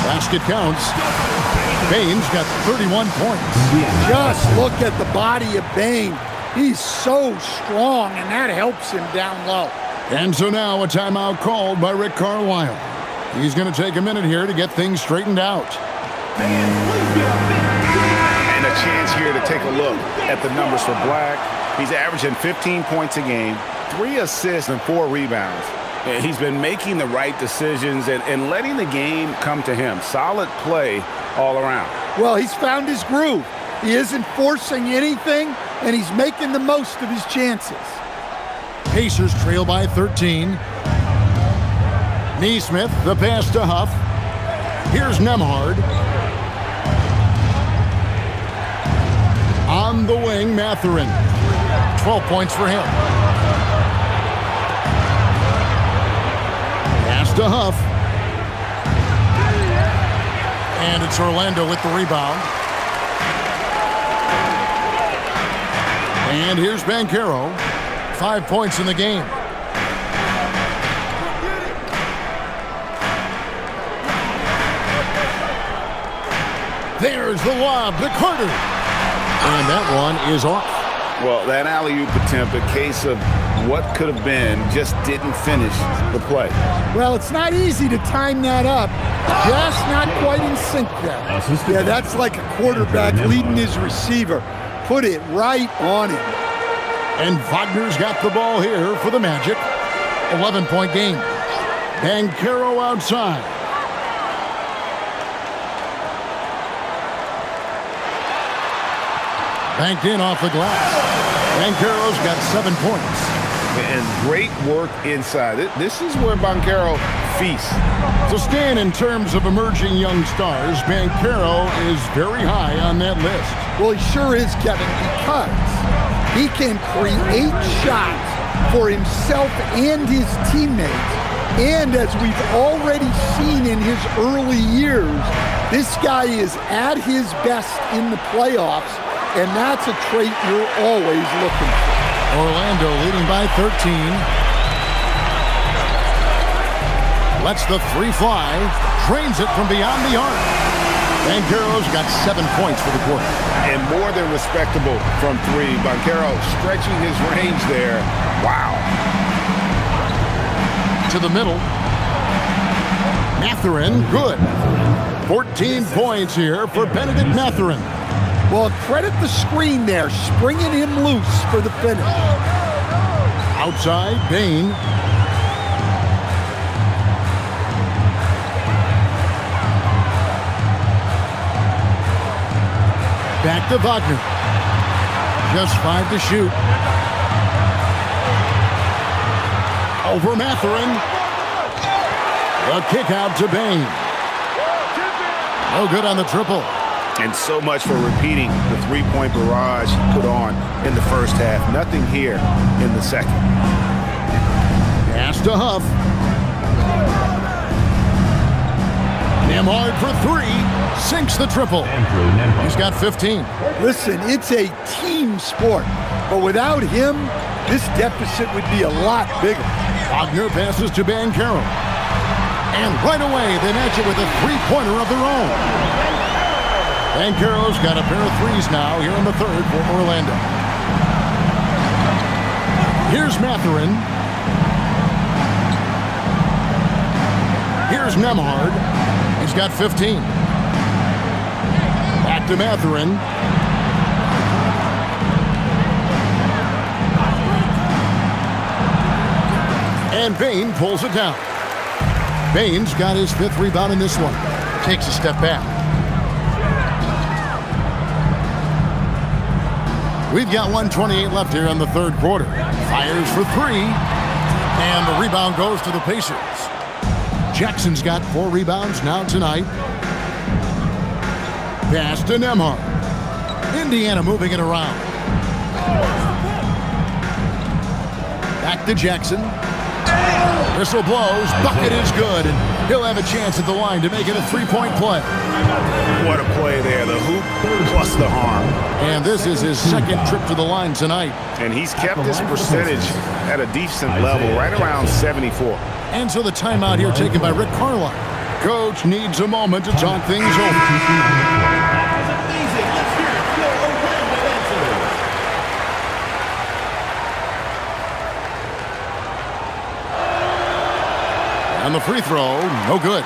Basket counts. Bain's got 31 points. Just look at the body of Bain. He's so strong, and that helps him down low. And so now a timeout called by Rick Carlisle. He's going to take a minute here to get things straightened out. And a chance here to take a look at the numbers for Black. He's averaging 15 points a game, 3 assists and 4 rebounds. And he's been making the right decisions and letting the game come to him. Solid play all around. Well, he's found his groove. He isn't forcing anything, and he's making the most of his chances. Pacers trail by 13. Neesmith, the pass to Huff. Here's Nembhard. On the wing, Mathurin. 12 points for him. Pass to Huff. And it's Orlando with the rebound. And here's Banchero. 5 points in the game. There's the lob to Carter. And that one is off. Well, that alley-oop attempt, a case of what could have been, just didn't finish the play. Well, it's not easy to time that up. Just not quite in sync there. Yeah, that's like a quarterback leading his receiver. Put it right on him. And Wagner's got the ball here for the Magic. 11-point game. Banchero outside. Banked in off the glass. Banchero's got 7 points. And great work inside. This is where Banchero feasts. So Stan, in terms of emerging young stars, Banchero is very high on that list. Well, he sure is, Kevin, because he can create shots for himself and his teammates. And as we've already seen in his early years, this guy is at his best in the playoffs, and that's a trait you're always looking for. Orlando leading by 13. Lets the three fly. Drains it from beyond the arc. Banchero's got 7 points for the quarter. And more than respectable from three. Banchero stretching his range there. Wow. To the middle. Mathurin, good. 14 points here for Benedict Mathurin. Well, credit the screen there, springing him loose for the finish. Outside, Bane. Back to Wagner. Just 5 to shoot. Over Mathurin. The kick out to Bane. No good on the triple. And so much for repeating the three-point barrage put on in the first half. Nothing here in the second. Pass to Huff. Nembhard for 3. Sinks the triple. He's got 15. Listen, it's a team sport. But without him, this deficit would be a lot bigger. Wagner passes to Banchero. And right away, they match it with a three-pointer of their own. Banchero's got a pair of threes now here in the third for Orlando. Here's Mathurin. Here's Nembhard. He's got 15. Back to Mathurin. And Bane pulls it down. Bane's got his 5th rebound in this one. Takes a step back. We've got 1:28 left here in the third quarter. Fires for 3. And the rebound goes to the Pacers. Jackson's got 4 rebounds now tonight. Pass to Nembhard. Indiana moving it around. Back to Jackson. Whistle blows. Bucket is good. And he'll have a chance at the line to make it a 3-point play. What a play there. The hoop plus the harm. And this is his second trip to the line tonight. And he's kept his percentage at a decent level, right around 74. And so the timeout here taken by Rick Carlisle. Coach needs a moment to talk things over. And the free throw, no good.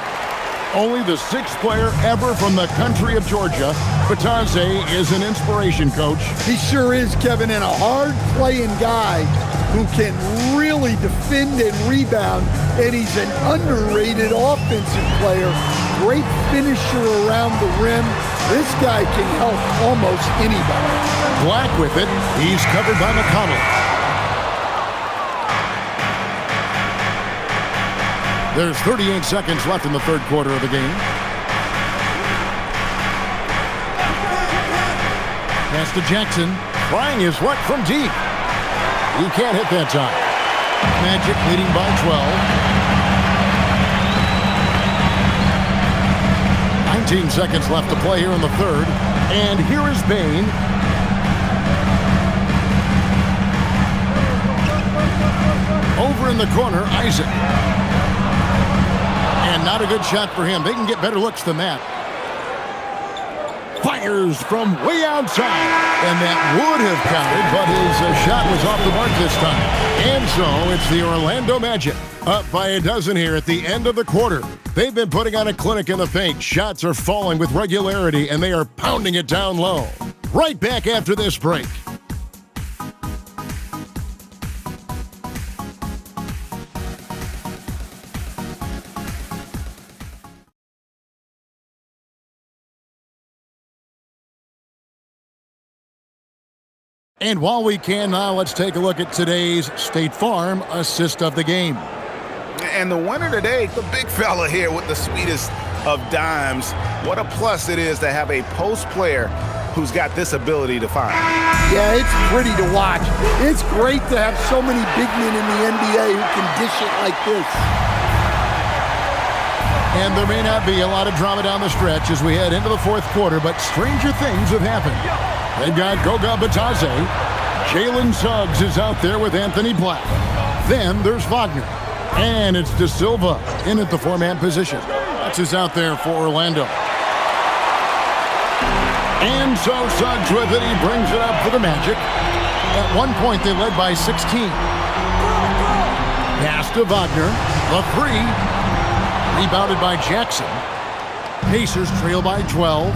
Only the 6th player ever from the country of Georgia. Batanze is an inspiration, Coach. He sure is, Kevin, and a hard-playing guy who can really defend and rebound, and he's an underrated offensive player. Great finisher around the rim, This guy can help almost anybody. Black with it. He's covered by McConnell. There's 38 seconds left in the third quarter of the game. Pass to Jackson. Trying his luck from deep. He can't hit that time. Magic leading by 12. 19 seconds left to play here in the third. And here is Bane. Over in the corner, Isaac. And not a good shot for him. They can get better looks than that. Fires from way outside. And that would have counted, but his shot was off the mark this time. And so it's the Orlando Magic up by a dozen here at the end of the quarter. They've been putting on a clinic in the paint. Shots are falling with regularity, and they are pounding it down low. Right back after this break. And while we can now, let's take a look at today's State Farm assist of the game. And the winner today, the big fella here with the sweetest of dimes. What a plus it is to have a post player who's got this ability to find. Yeah, it's pretty to watch. It's great to have so many big men in the NBA who can dish it like this. And there may not be a lot of drama down the stretch as we head into the fourth quarter, but stranger things have happened. They've got Goga Batadze. Jalen Suggs is out there with Anthony Black. Then there's Wagner. And it's De Silva in at the four-man position. That's who's out there for Orlando. And so Suggs with it. He brings it up for the Magic. At one point, they led by 16. Pass to Wagner. The three. Rebounded by Jackson. Pacers trail by 12.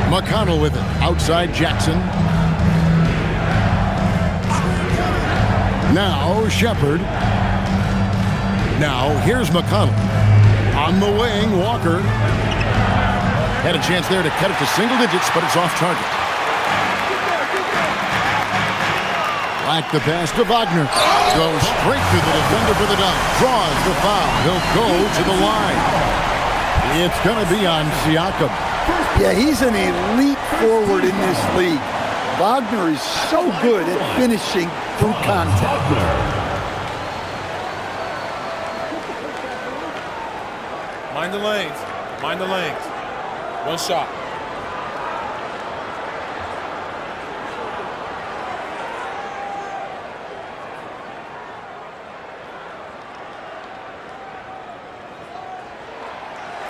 McConnell with it. Outside Jackson. Now Shepard. Now here's McConnell. On the wing, Walker. Had a chance there to cut it to single digits, but it's off target. Like the pass to Wagner. Goes straight to the defender for the dunk. Draws the foul. He'll go to the line. It's going to be on Siakam. Yeah, he's an elite forward in this league. Wagner is so good at finishing through contact. Mind the lanes. Mind the lanes. One shot.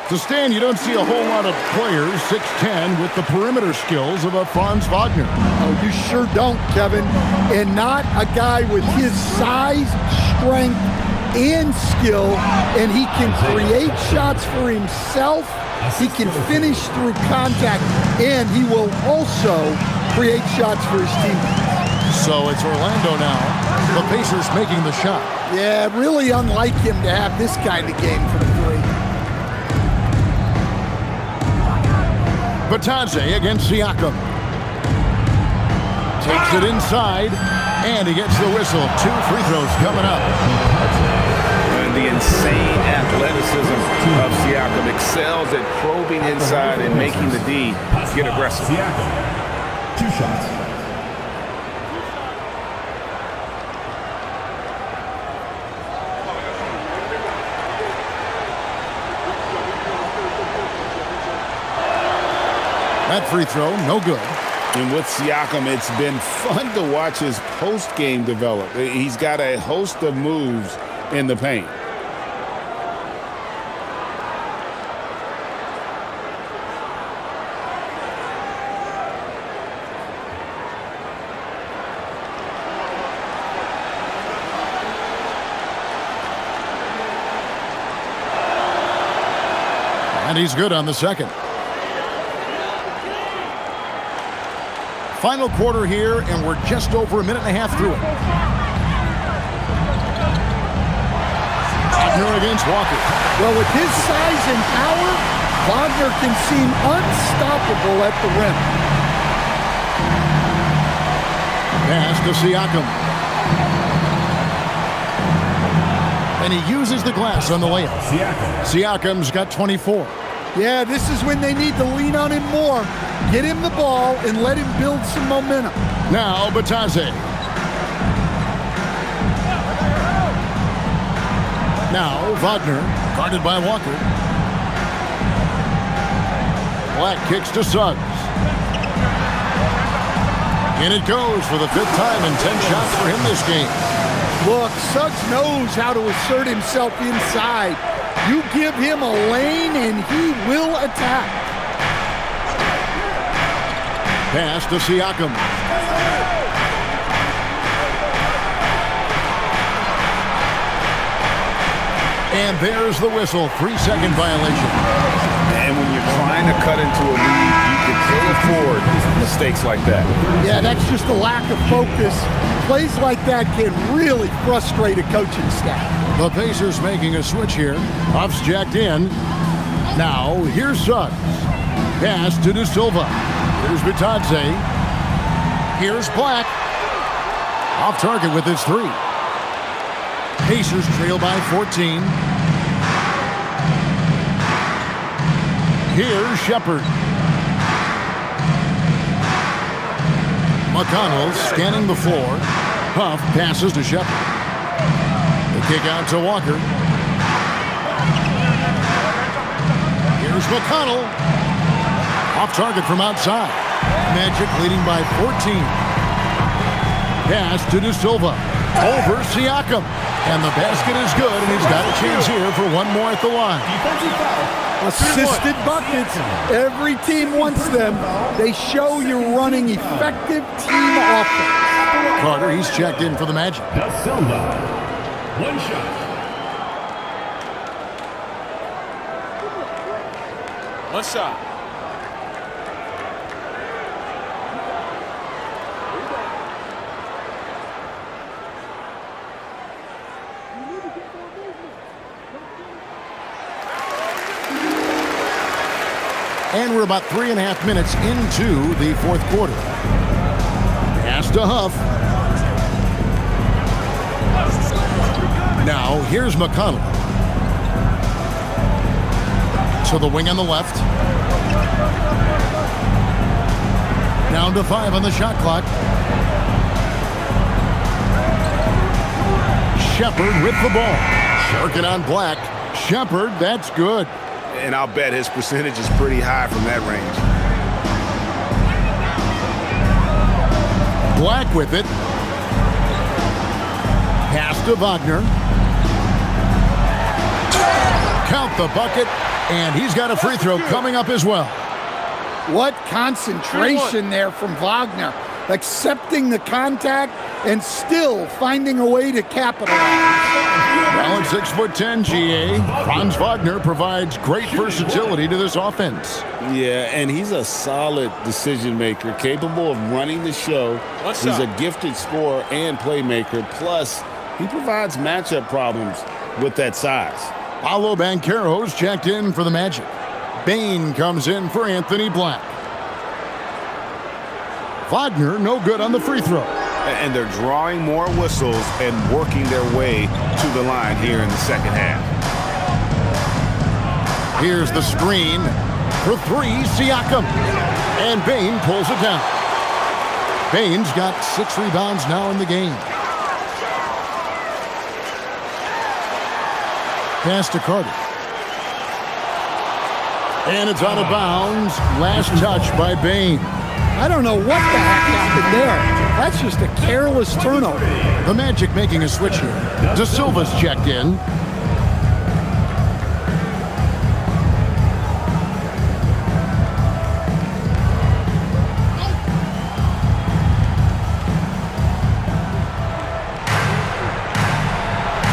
To stand, you don't see a whole lot of players, 6'10", with the perimeter skills of a Franz Wagner. Oh, you sure don't, Kevin. And not a guy with his size, strength, and skill. And he can create shots for himself. He can finish through contact. And he will also create shots for his teammates. So it's Orlando now. The Pacers making the shot. Yeah, really unlike him to have this kind of game from three. Batadze against Siakam. Takes it inside, and he gets the whistle. 2 free throws coming up. And the insane athleticism of Siakam excels at probing inside and making the D get aggressive. Siakam, 2 shots. That free throw, no good. And with Siakam, it's been fun to watch his post-game develop. He's got a host of moves in the paint. And he's good on the second. Final quarter here, and we're just over a minute and a half through it. Wagner against Walker. Well, with his size and power, Wagner can seem unstoppable at the rim. Pass to Siakam. And he uses the glass on the layup. Siakam's got 24. Yeah, this is when they need to lean on him more. Get him the ball and let him build some momentum. Now Batadze. Now Wagner, guarded by Walker. Black kicks to Suggs. And it goes for the 5th time and 10 shots for him this game. Look, Suggs knows how to assert himself inside. You give him a lane and he will attack. Pass to Siakam. And there's the whistle. 3-second violation. And when you're trying to cut into a lead, you can afford mistakes like that. Yeah, that's just a lack of focus. Plays like that can really frustrate a coaching staff. The Pacers making a switch here. Huff's jacked in. Now, here's Suggs. Pass to De Silva. Here's Batadze. Here's Black. Off target with his 3. Pacers trail by 14. Here's Shepard. McConnell scanning the floor. Huff passes to Shepard. The kick out to Walker. Here's McConnell. Off target from outside. Magic leading by 14. Pass to De Silva. Over Siakam. And the basket is good, and he's got a chance here for one more at the line. Assisted buckets. Every team wants them. They show you're running effective team offense. Carter, he's checked in for the Magic. Da Silva. 1 shot. One shot. And we're about 3.5 minutes into the 4th quarter. Pass to Huff. Now, here's McConnell. To the wing on the left. Down to 5 on the shot clock. Shepard with the ball. Working on Black. Shepard, that's good. And I'll bet his percentage is pretty high from that range. Black with it. Pass to Wagner. Count the bucket, and he's got a free throw coming up as well. What concentration there from Wagner. Accepting the contact and still finding a way to capitalize. Well, at 6'10", GA, Franz Wagner provides great versatility to this offense. Yeah, and he's a solid decision maker, capable of running the show. He's a gifted scorer and playmaker. Plus, he provides matchup problems with that size. Paolo Banchero's checked in for the Magic. Bane comes in for Anthony Black. Wagner no good on the free throw. And they're drawing more whistles and working their way to the line here in the second half. Here's the screen for 3, Siakam. And Bane pulls it down. Bane's got 6 rebounds now in the game. Pass to Carter. And it's out of bounds. Last touch by Bane. I don't know what the heck happened there. That's just a careless turnover. The Magic making a switch here. De Silva's checked in.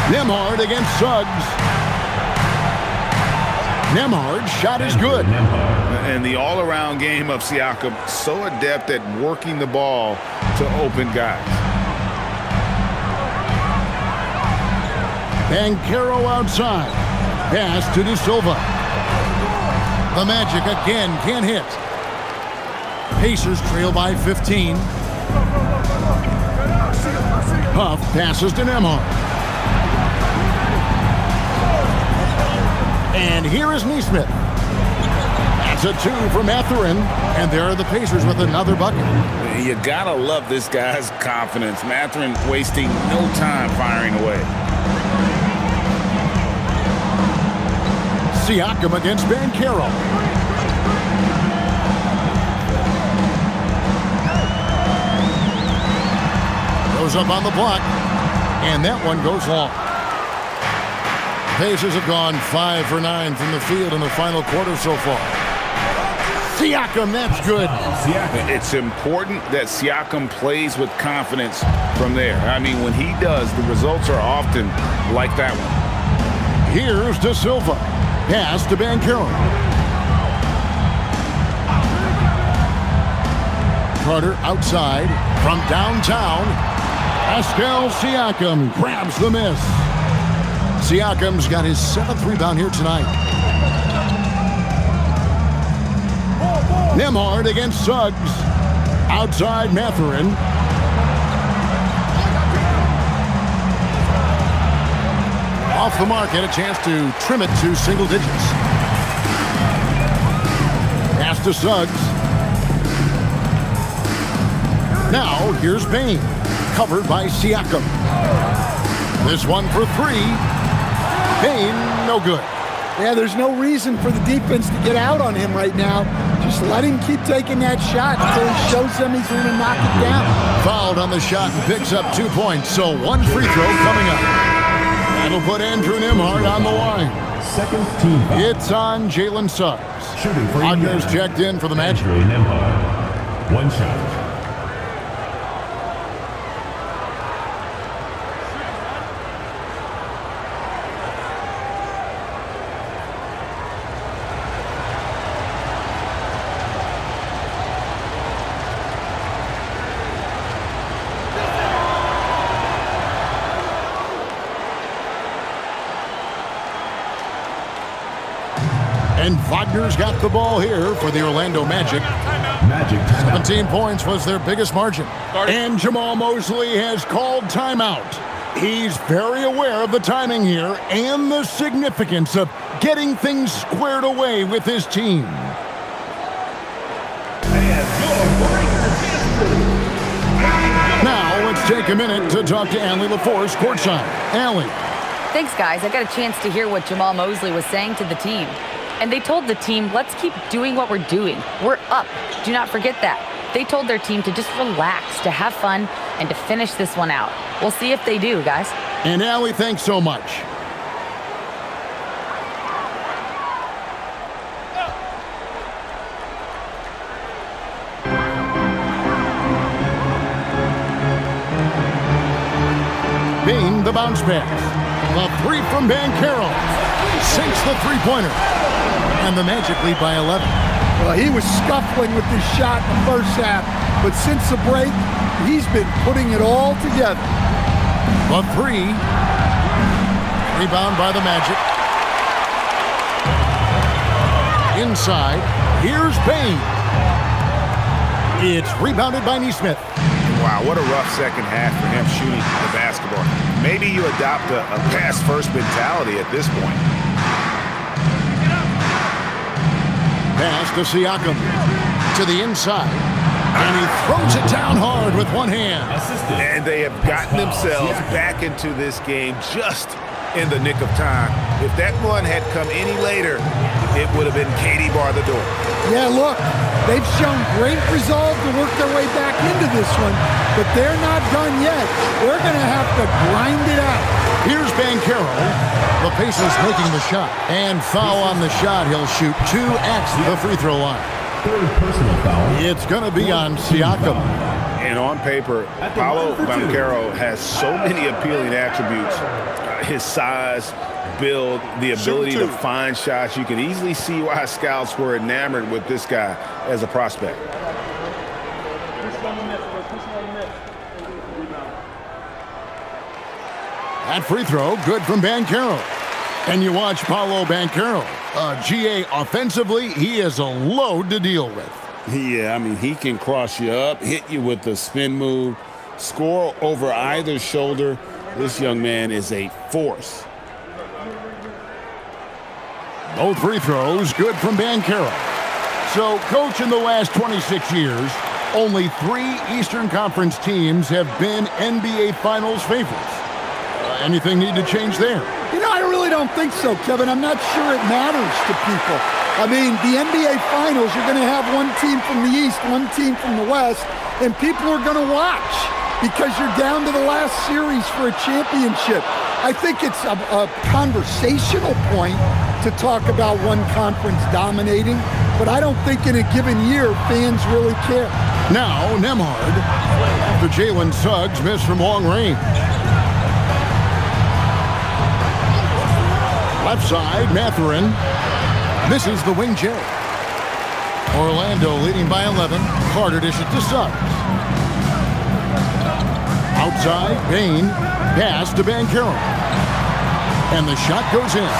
Nembhard against Suggs. Nembhard's shot is good. And the all-around game of Siakam, so adept at working the ball to open guys. Banchero outside. Pass to De Silva. The Magic again can't hit. Pacers trail by 15. Huff passes to Nembhard. And here is Nesmith. That's a 2 for Mathurin. And there are the Pacers with another bucket. You gotta love this guy's confidence. Mathurin wasting no time firing away. Siakam against Banchero. Goes up on the block. And that one goes long. Pacers have gone 5 for 9 from the field in the final quarter so far. Siakam, that's good. It's important that Siakam plays with confidence from there. I mean, when he does, the results are often like that one. Here's De Silva. Pass to Banchero. Carter outside from downtown. Pascal Siakam grabs the miss. Siakam's got his 7th rebound here tonight. Nembhard against Suggs. Outside Mathurin. Off the mark, and a chance to trim it to single digits. Pass to Suggs. Now, here's Payne. Covered by Siakam. This one for 3. Payne, no good. Yeah, there's no reason for the defense to get out on him right now. Just let him keep taking that shot until he shows them he's going to knock it down. Fouled on the shot and picks up 2 points, so 1 free throw coming up. That'll put Andrew Nembhard on the line. Second team foul. It's on Jalen Suggs. Shooting for Wagner's checked in for the Magic. Andrew Nembhard. 1 shot. And Wagner's got the ball here for the Orlando Magic. Magic timeout. 17 points was their biggest margin. And Jamal Mosley has called timeout. He's very aware of the timing here and the significance of getting things squared away with his team. Now let's take a minute to talk to Allie LaForce courtside. Allie. Thanks, guys. I got a chance to hear what Jamal Mosley was saying to the team. And they told the team, let's keep doing what we're doing. We're up. Do not forget that. They told their team to just relax, to have fun, and to finish this one out. We'll see if they do, guys. And Allie, thanks so much. Bean, the bounce pass. The 3 from Banchero. Sinks the three-pointer. And the Magic lead by 11. Well, he was scuffling with his shot in the first half, but since the break, he's been putting it all together. The 3. Rebound by the Magic. Inside. Here's Payne. It's rebounded by Nesmith. Wow, what a rough second half for him shooting the basketball. Maybe you adopt a pass-first mentality at this point. Pass to Siakam. To the inside. And he throws it down hard with one hand. And they have gotten themselves back into this game just in the nick of time. If that one had come any later, it would have been Katie bar the door. Yeah, look, they've shown great resolve to work their way back into this one, but they're not done yet. They're going to have to grind it out. Here's Banchero. The Pacers making the shot. And foul on the shot. He'll shoot 2 at the free throw line. Third personal foul. It's going to be on Siakam. And on paper, Paolo Banchero has so many appealing attributes. His size, build, the ability to find shots. You can easily see why scouts were enamored with this guy as a prospect. That free throw, good from Banchero. And you watch Paolo Banchero. GA, offensively, he is a load to deal with. Yeah, I mean, he can cross you up, hit you with the spin move, score over either shoulder. This young man is a force. Both free throws, good from Banchero. So, Coach, in the last 26 years, only 3 Eastern Conference teams have been NBA Finals favorites. Anything need to change there? You know, I really don't think so, Kevin. I'm not sure it matters to people. I mean, the NBA Finals, you're going to have one team from the East, one team from the West, and people are going to watch because you're down to the last series for a championship. I think it's a conversational point to talk about one conference dominating, but I don't think in a given year fans really care. Now, Nembhard, after Jalen Suggs missed from long range. Left side, Mathurin misses the wing J. Orlando leading by 11. Carter dishes to Suggs. Outside, Bane, pass to Banchero. And the shot goes in.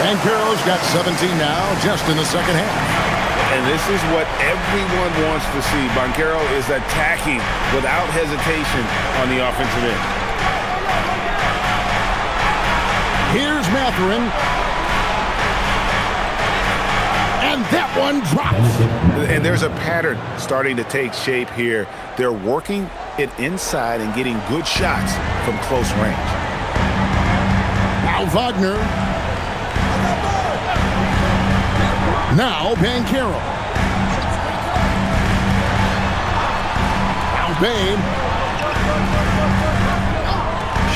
Banchero's got 17 now, just in the second half. And this is what everyone wants to see. Banchero is attacking without hesitation on the offensive end. Here's Mathurin. And that one drops. And there's a pattern starting to take shape here. They're working it inside and getting good shots from close range. Now Wagner. Now Banchero. Now Bane.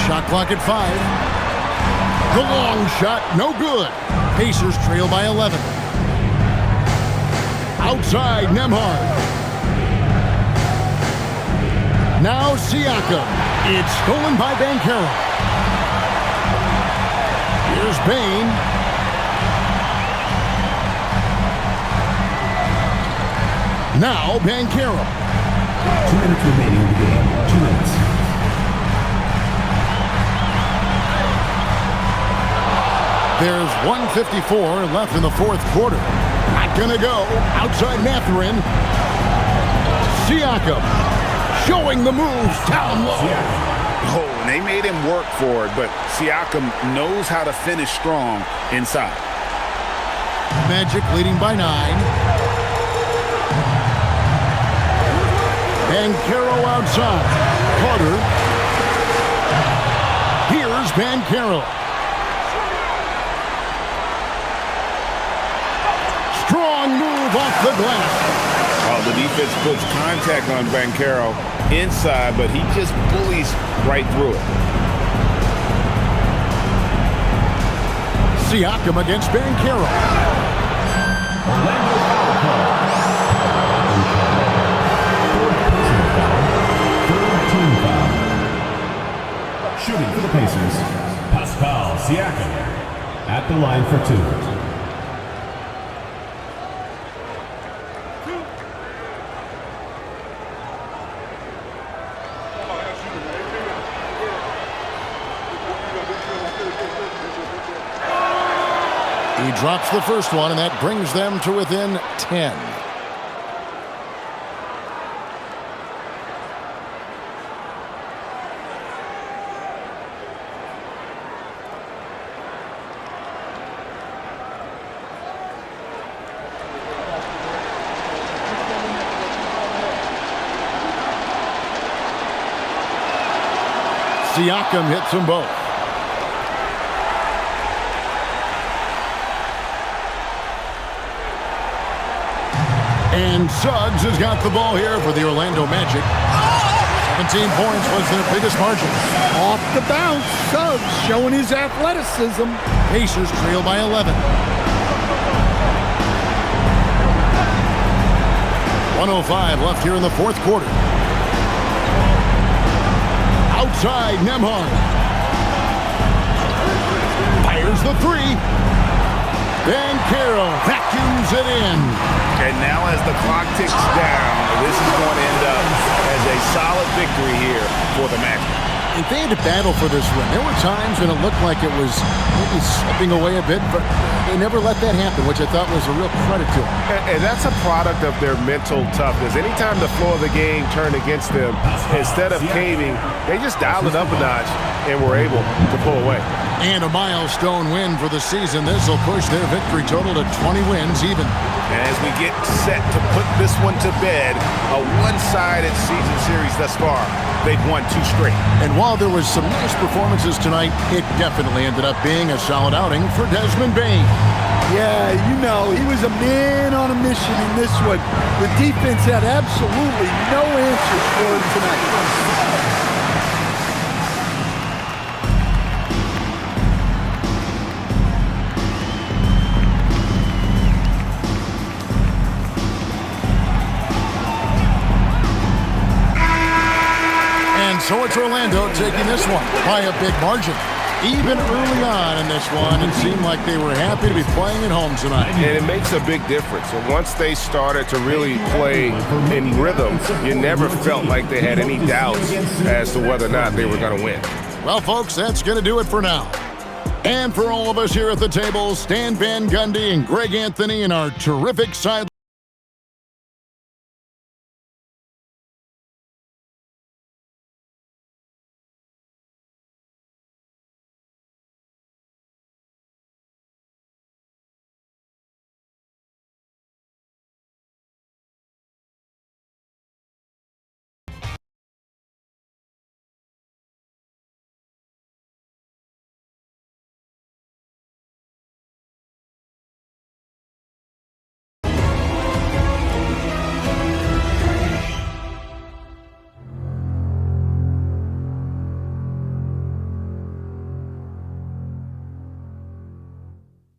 Shot clock at 5. The long shot, no good. Pacers trail by 11. Outside, Nembhard. Now Siakam. It's stolen by Banchero. Here's Bane. Now Banchero. 2 minutes remaining in the game. 2 minutes. There's 1:54 left in the fourth quarter. Not gonna go. Outside Mathurin. Siakam showing the moves down low. Oh, and they made him work for it, but Siakam knows how to finish strong inside. Magic leading by 9. Banchero outside. Carter. Here's Banchero. Strong move off the glass. Oh, the defense puts contact on Banchero inside, but he just bullies right through it. Siakam against Banchero. Shooting for the Pacers, Pascal Siakam at the line for 2. He drops the first one, and that brings them to within 10. Siakam hits them both. And Suggs has got the ball here for the Orlando Magic. 17 points was their biggest margin. Off the bounce, Suggs showing his athleticism. Pacers trail by 11. 1:05 left here in the fourth quarter. Outside, Nembhard. Fires the three. Banchero vacuums it in. And now as the clock ticks down, this is going to end up as a solid victory here for the Magic. And they had to battle for this win. There were times when it looked like it was maybe slipping away a bit, but they never let that happen, which I thought was a real credit to them. And that's a product of their mental toughness. Anytime the flow of the game turned against them, instead of caving, they just dialed it up a notch and were able to pull away. And a milestone win for the season. This will push their victory total to 20 wins even. And as we get set to put this one to bed, a one-sided season series thus far, they've won 2 straight. And while there was some nice performances tonight, it definitely ended up being a solid outing for Desmond Bane. Yeah, you know, he was a man on a mission in this one. The defense had absolutely no answers for him tonight. So it's Orlando taking this one by a big margin. Even early on in this one, it seemed like they were happy to be playing at home tonight. And it makes a big difference. And once they started to really play in rhythm, you never felt like they had any doubts as to whether or not they were going to win. Well, folks, that's going to do it for now. And for all of us here at the table, Stan Van Gundy and Greg Anthony and our terrific side